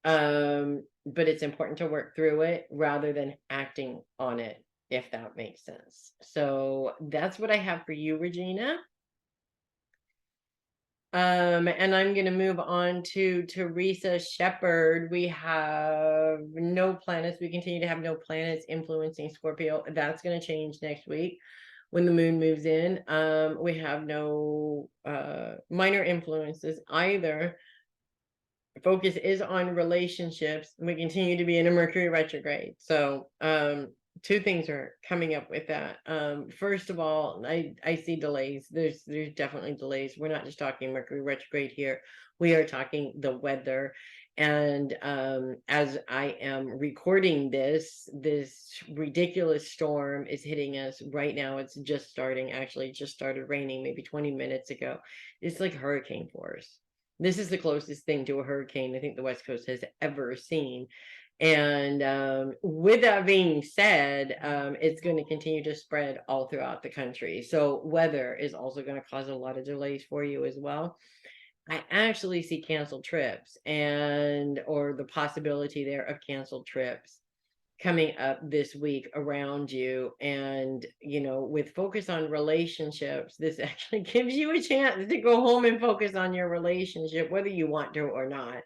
but it's important to work through it rather than acting on it, if that makes sense. So that's what I have for you, Regina. And I'm going to move on to Theresa Sheppard. We have no planets. We continue to have no planets influencing Scorpio. That's going to change next week when the moon moves in. We have no minor influences either. Focus is on relationships. We continue to be in a Mercury retrograde. So two things are coming up with that. First of all, I see delays. There's definitely delays. We're not just talking Mercury retrograde here. We are talking the weather. And as I am recording this ridiculous storm is hitting us right now. It's just starting. Actually, it just started raining maybe 20 minutes ago. It's like hurricane force. This is the closest thing to a hurricane I think the West Coast has ever seen. And with that being said, it's going to continue to spread all throughout the country. So weather is also going to cause a lot of delays for you as well. I actually see canceled trips or the possibility there of canceled trips coming up this week around you. And with focus on relationships, this actually gives you a chance to go home and focus on your relationship, whether you want to or not.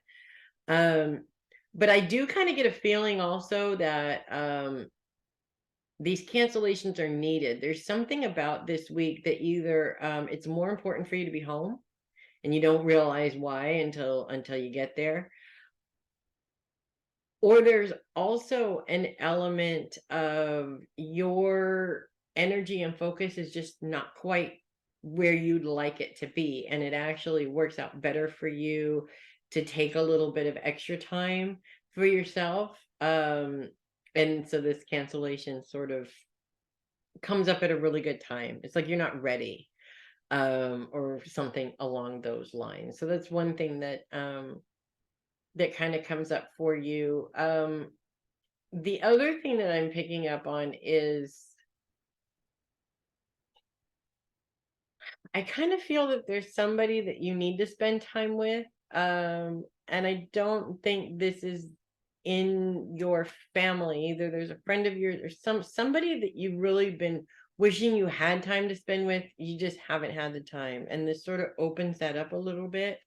But I do kind of get a feeling also that these cancellations are needed. There's something about this week that either it's more important for you to be home and you don't realize why until you get there. Or there's also an element of your energy and focus is just not quite where you'd like it to be. And it actually works out better for you to take a little bit of extra time for yourself. And so this cancellation sort of comes up at a really good time. It's like you're not ready, or something along those lines. So that's one thing that that kind of comes up for you. The other thing that I'm picking up on is I kind of feel that there's somebody that you need to spend time with. And I don't think this is in your family. Either there's a friend of yours or somebody that you've really been wishing you had time to spend with. You just haven't had the time. And this sort of opens that up a little bit.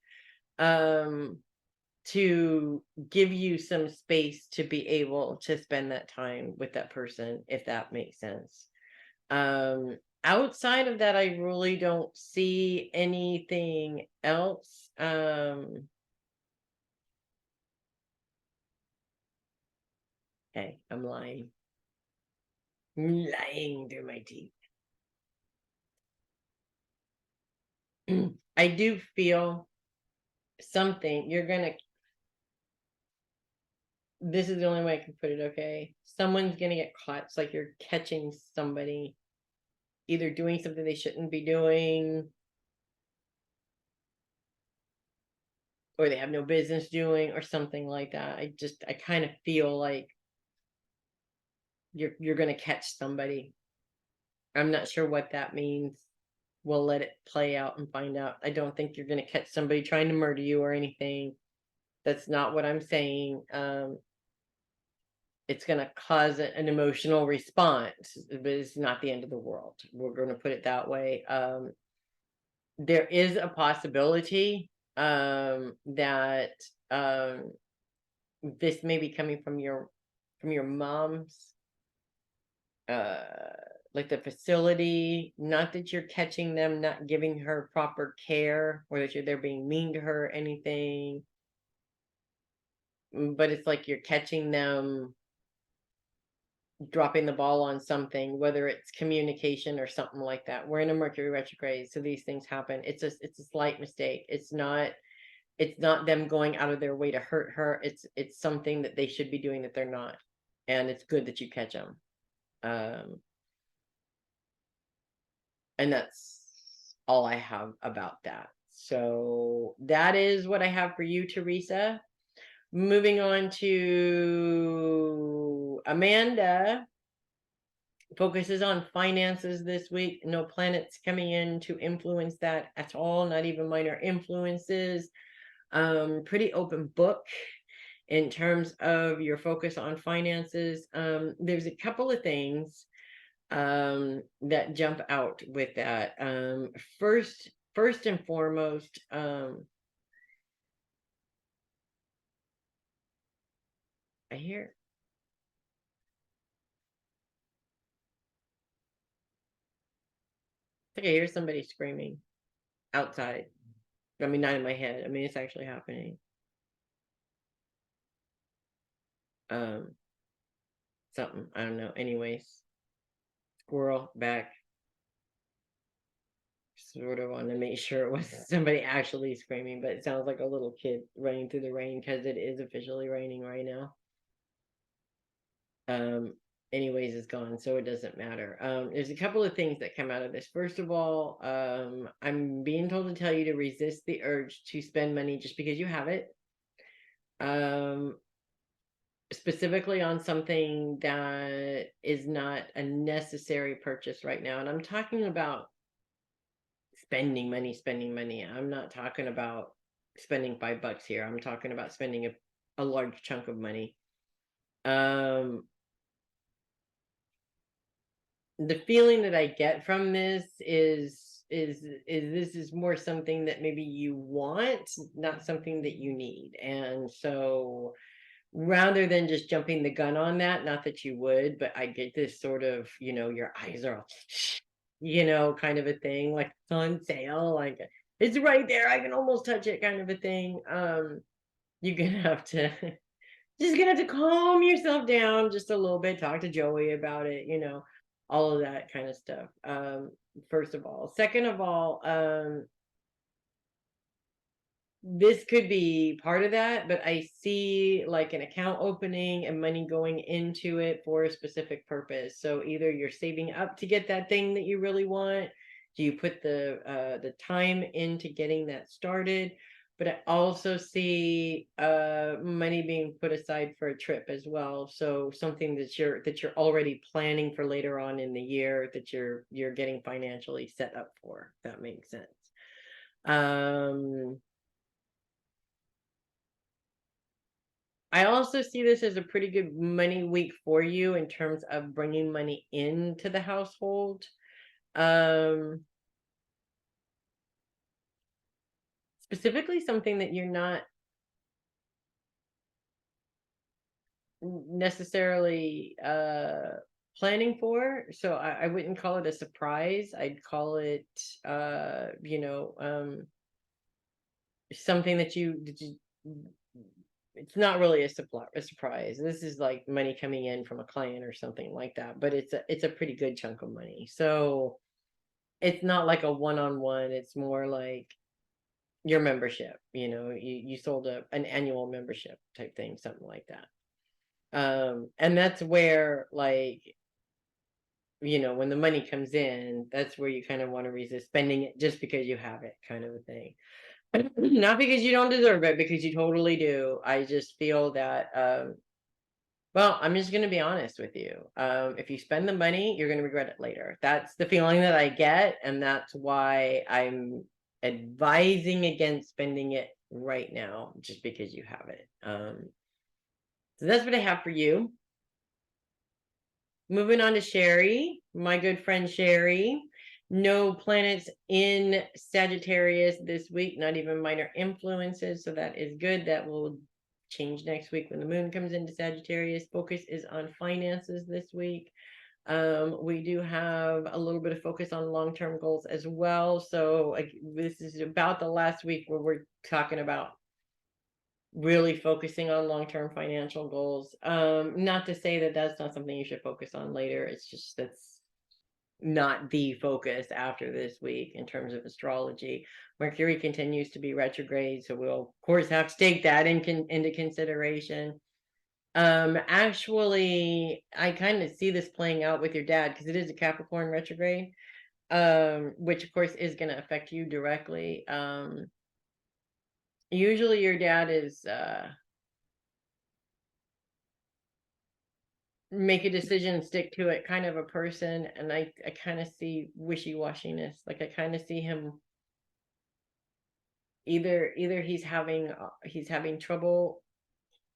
To give you some space to be able to spend that time with that person, if that makes sense. Outside of that, I really don't see anything else. Hey, I'm lying. I'm lying through my teeth. I do feel something. This is the only way I can put it, okay? Someone's gonna get caught. It's like you're catching somebody either doing something they shouldn't be doing, or they have no business doing, or something like that. I kind of feel like you're gonna catch somebody. I'm not sure what that means. We'll let it play out and find out. I don't think you're gonna catch somebody trying to murder you or anything. That's not what I'm saying. It's going to cause an emotional response, but it's not the end of the world. We're going to put it that way. There is a possibility that this may be coming from your mom's, like the facility. Not that you're catching them not giving her proper care, or that they're being mean to her or anything, but it's like you're catching them dropping the ball on something, whether it's communication or something like that. We're in a Mercury retrograde, so these things happen. It's a slight mistake. It's not them going out of their way to hurt her. It's something that they should be doing that they're not, and it's good that you catch them. And that's all I have about that. So that is what I have for you, Theresa. Moving on to Amanda. Focuses on finances this week. No planets coming in to influence that at all, not even minor influences. Pretty open book in terms of your focus on finances. There's a couple of things that jump out with that. First and foremost, I hear I hear somebody screaming outside. I mean, not in my head. I mean, it's actually happening. Something, I don't know. Anyways, squirrel back. Sort of want to make sure it wasn't somebody actually screaming, but it sounds like a little kid running through the rain because it is officially raining right now. Anyways, it's gone, so it doesn't matter. There's a couple of things that come out of this. First of all, I'm being told to tell you to resist the urge to spend money just because you have it. Specifically on something that is not a necessary purchase right now. And I'm talking about spending money. I'm not talking about spending $5 here. I'm talking about spending a large chunk of money. The feeling that I get from this is this is more something that maybe you want, not something that you need. And so rather than just jumping the gun on that, not that you would, but I get this sort of, your eyes are all, kind of a thing, like it's on sale, like it's right there, I can almost touch it, kind of a thing. You're gonna have to just gonna have to calm yourself down just a little bit, talk to Joey about it, all of that kind of stuff. First of all. Second of all, this could be part of that, but I see like an account opening and money going into it for a specific purpose. So either you're saving up to get that thing that you really want, do you put the time into getting that started? But I also see money being put aside for a trip as well. So something that you're already planning for later on in the year, that you're getting financially set up for, if that makes sense. I also see this as a pretty good money week for you in terms of bringing money into the household. Specifically something that you're not necessarily planning for. So I wouldn't call it a surprise. I'd call it something that you it's not really a surprise. This is like money coming in from a client or something like that, but it's a pretty good chunk of money. So it's not like a one-on-one. It's more like your membership. You sold an annual membership type thing, something like that. And that's where, like, when the money comes in, that's where you kind of want to resist spending it just because you have it, kind of a thing. Not because you don't deserve it, because you totally do. I just feel that well, I'm just going to be honest with you. If you spend the money, you're going to regret it later. That's the feeling that I get, and that's why I'm advising against spending it right now, just because you have it. So that's what I have for you. Moving on to Sheri, my good friend Sheri. No planets in Sagittarius this week, not even minor influences. So that is good. That will change next week when the moon comes into Sagittarius. Focus is on finances this week. We do have a little bit of focus on long-term goals as well. So this is about the last week where we're talking about really focusing on long-term financial goals. Not to say that that's not something you should focus on later. It's just that's not the focus after this week in terms of astrology. Mercury continues to be retrograde, so we'll of course have to take that into consideration. Actually, I kind of see this playing out with your dad because it is a Capricorn retrograde, which of course is going to affect you directly. Usually your dad is make a decision, stick to it kind of a person, and I kind of see wishy-washiness. Like I kind of see him either he's having trouble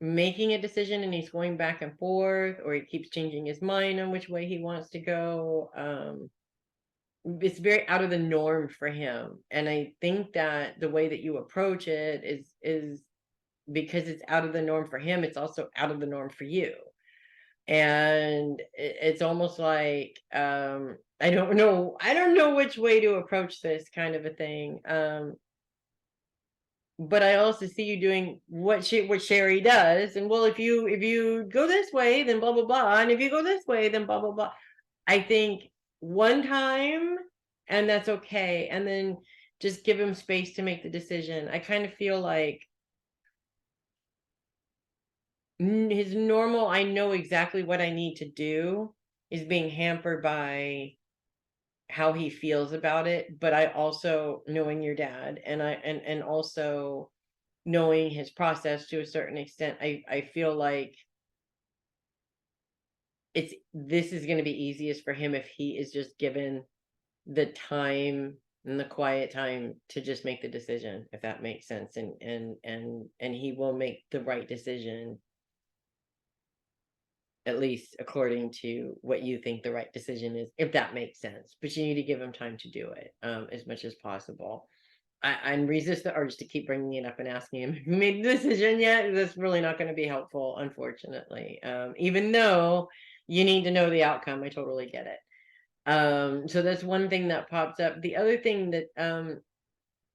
making a decision and he's going back and forth, or he keeps changing his mind on which way he wants to go. It's very out of the norm for him, and I think that the way that you approach it is because it's out of the norm for him, it's also out of the norm for you. And it's almost like I don't know which way to approach this kind of a thing. But I also see you doing what Sheri does, and well, if you go this way, then blah blah blah, and if you go this way, then blah blah blah. I think one time, and that's okay, and then just give him space to make the decision. I kind of feel like his normal, I know exactly what I need to do, is being hampered by how he feels about it. But I also, knowing your dad, and also knowing his process to a certain extent, I feel like this is going to be easiest for him if he is just given the time and the quiet time to just make the decision, if that makes sense. And he will make the right decision, at least according to what you think the right decision is, if that makes sense. But you need to give him time to do it as much as possible. I resist the urge to keep bringing it up and asking him if he made the decision yet. That's really not going to be helpful, unfortunately. Even though you need to know the outcome, I totally get it. So that's one thing that pops up. The other thing that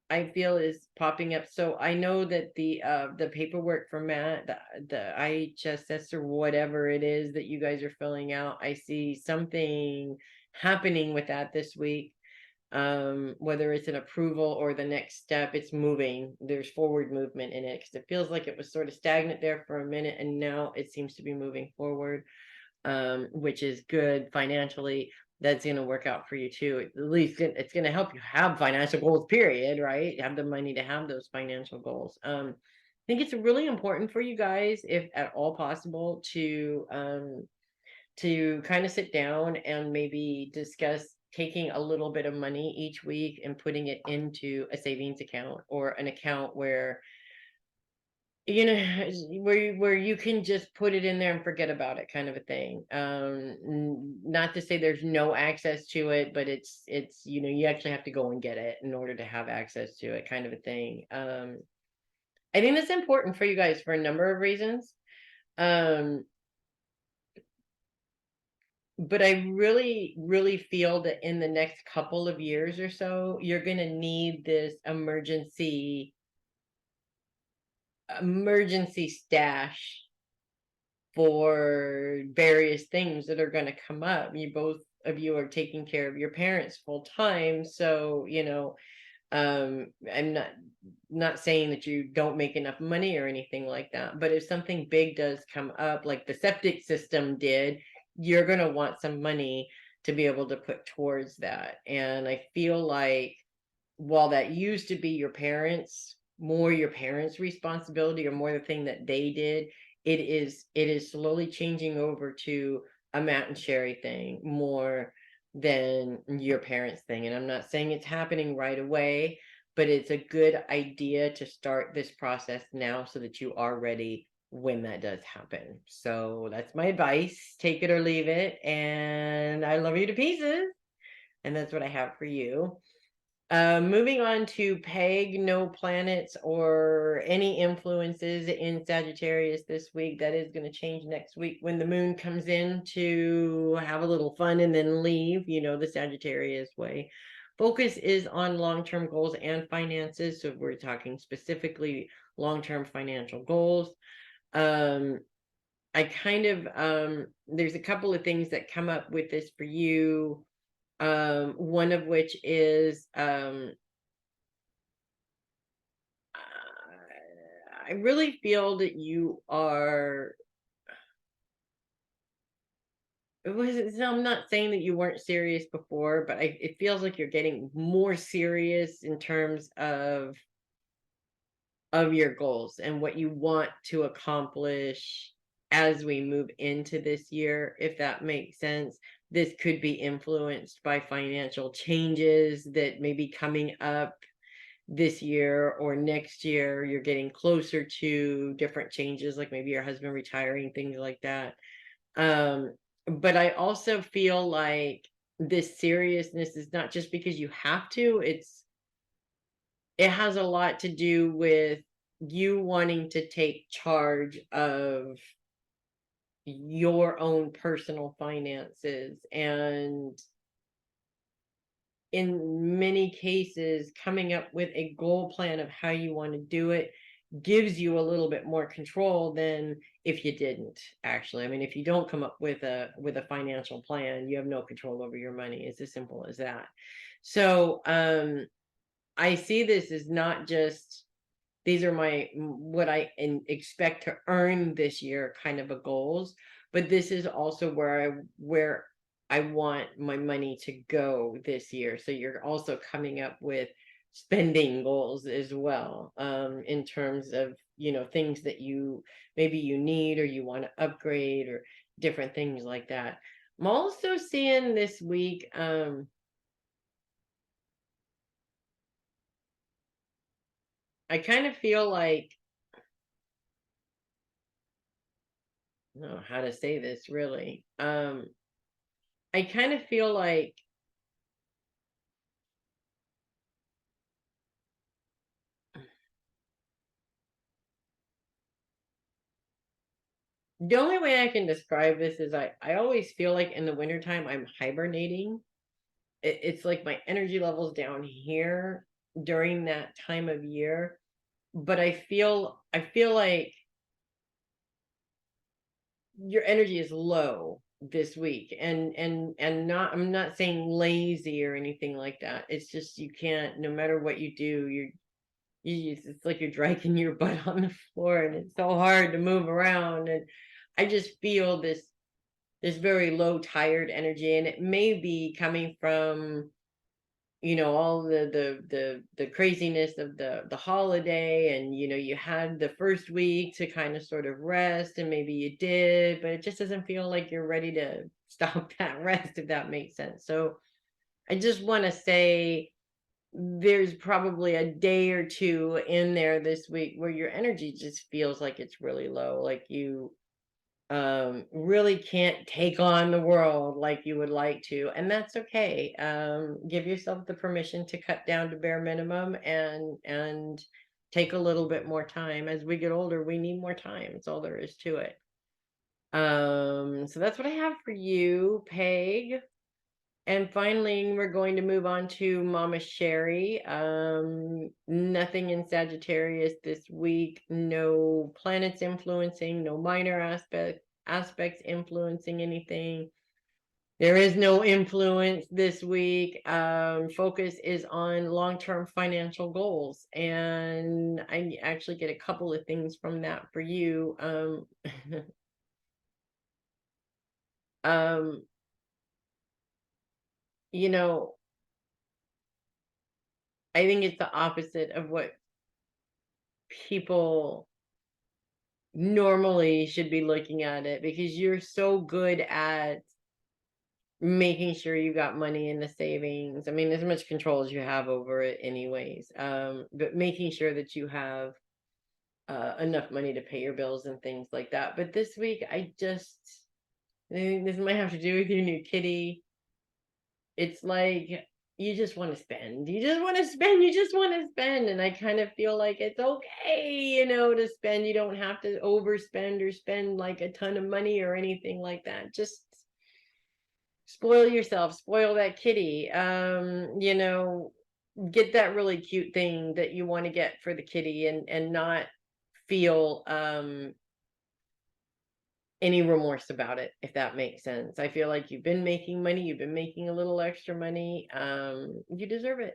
I feel is popping up. So I know that the paperwork for Matt, the IHSS or whatever it is that you guys are filling out, I see something happening with that this week. Whether it's an approval or the next step, it's moving. There's forward movement in it, because it feels like it was sort of stagnant there for a minute, and now it seems to be moving forward, which is good financially. That's going to work out for you too. At least it's going to help you have financial goals, period, right? Have the money to have those financial goals. I think it's really important for you guys, if at all possible, to kind of sit down and maybe discuss taking a little bit of money each week and putting it into a savings account, or an account where where you can just put it in there and forget about it, kind of a thing. Not to say there's no access to it, but it's you actually have to go and get it in order to have access to it, kind of a thing. I think that's important for you guys for a number of reasons. But I really, really feel that in the next couple of years or so, you're going to need this emergency stash for various things that are going to come up. Both of you are taking care of your parents full time, so I'm not saying that you don't make enough money or anything like that, but if something big does come up, like the septic system did, you're going to want some money to be able to put towards that. And I feel like, while that used to be your parents' responsibility, or more the thing that they did, it is slowly changing over to a Matt and Sheri thing more than your parents' thing. And I'm not saying it's happening right away, but it's a good idea to start this process now, so that you are ready when that does happen. So that's my advice. Take it or leave it. And I love you to pieces. And that's what I have for you. Moving on to Peg, no planets or any influences in Sagittarius this week. That is going to change next week when the moon comes in to have a little fun and then leave, the Sagittarius way. Focus is on long-term goals and finances. So we're talking specifically long-term financial goals. I kind of there's a couple of things that come up with this for you. One of which is I really feel that you are. I'm not saying that you weren't serious before, but it feels like you're getting more serious in terms of your goals and what you want to accomplish as we move into this year, if that makes sense. This could be influenced by financial changes that may be coming up this year or next year. You're getting closer to different changes, like maybe your husband retiring, things like that. But I also feel like this seriousness is not just because you have to, it has a lot to do with you wanting to take charge of your own personal finances, and in many cases coming up with a goal plan of how you want to do it gives you a little bit more control than if you didn't. Actually, I mean, if you don't come up with a financial plan, you have no control over your money. It's as simple as that. So I see this as not just these are my what I expect to earn this year kind of a goals, but this is also where I want my money to go this year. So you're also coming up with spending goals as well, in terms of, things that maybe you need or you want to upgrade or different things like that. I'm also seeing this week, I kind of feel like, I don't know how to say this really. I kind of feel like the only way I can describe this is I always feel like in the wintertime I'm hibernating. It's like my energy levels down here during that time of year, but I feel like your energy is low this week, and not, I'm not saying lazy or anything like that. It's just you can't, no matter what you do, it's like you're dragging your butt on the floor and it's so hard to move around. And I just feel this very low tired energy, and it may be coming from all the craziness of the holiday, and you had the first week to kind of sort of rest, and maybe you did, but it just doesn't feel like you're ready to stop that rest, if that makes sense. So I just want to say there's probably a day or two in there this week where your energy just feels like it's really low, like you really can't take on the world like you would like to, and that's okay. Give yourself the permission to cut down to bare minimum and take a little bit more time. As we get older, we need more time. It's all there is to it. So that's what I have for you, Peg. And finally, we're going to move on to Mama Sheri. Nothing in Sagittarius this week. No planets influencing, no minor aspects influencing anything. There is no influence this week. Focus is on long-term financial goals. And I actually get a couple of things from that for you. Um, you know, I think it's the opposite of what people normally should be looking at it, because you're so good at making sure you got money in the savings. I mean, as much control as you have over it anyways, but making sure that you have enough money to pay your bills and things like that. But this week I think this might have to do with your new kitty. It's like you just want to spend. You just want to spend. You just want to spend. And I kind of feel like it's okay, to spend. You don't have to overspend or spend like a ton of money or anything like that. Just spoil yourself, spoil that kitty. Get that really cute thing that you want to get for the kitty, and not feel any remorse about it, if that makes sense. I feel like you've been making money, you've been making a little extra money. You deserve it.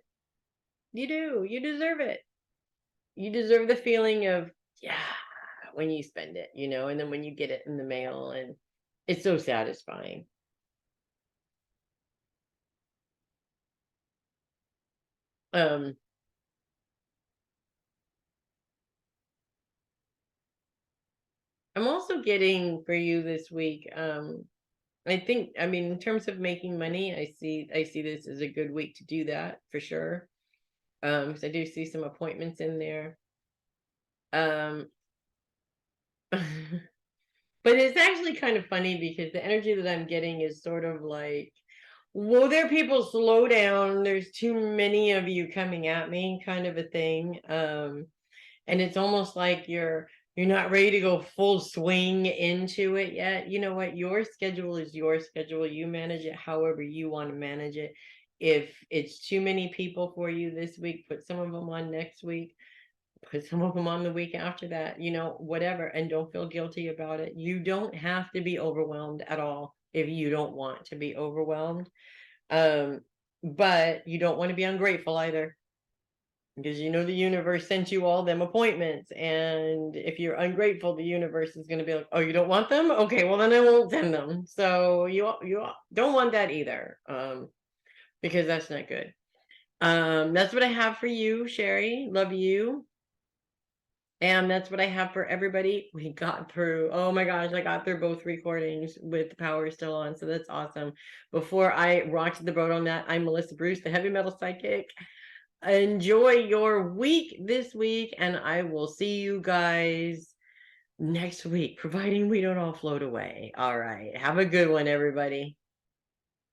You do. You deserve it. You deserve the feeling of, yeah, when you spend it, and then when you get it in the mail, and it's so satisfying. I'm also getting for you this week. I think, I mean, in terms of making money, I see this as a good week to do that for sure. Because I do see some appointments in there. Um, but it's actually kind of funny because the energy that I'm getting is sort of like, whoa there, people, slow down. There's too many of you coming at me, kind of a thing. And it's almost like you're not ready to go full swing into it yet. You know what? Your schedule is your schedule. You manage it however you want to manage it. If it's too many people for you this week, put some of them on next week, put some of them on the week after that, whatever. And don't feel guilty about it. You don't have to be overwhelmed at all if you don't want to be overwhelmed. But you don't want to be ungrateful either, because the universe sent you all them appointments, and if you're ungrateful, the universe is going to be like, oh, you don't want them? Okay, well then I won't send them. So you don't want that either, because that's not good. That's what I have for you, Sheri. Love you. And that's what I have for everybody. We got through, oh my gosh, I got through both recordings with the power still on, so that's awesome. Before I rocked the boat on that, I'm Melissa Bruce, the heavy metal psychic. Enjoy your week this week, and I will see you guys next week, providing we don't all float away. All right, have a good one, everybody.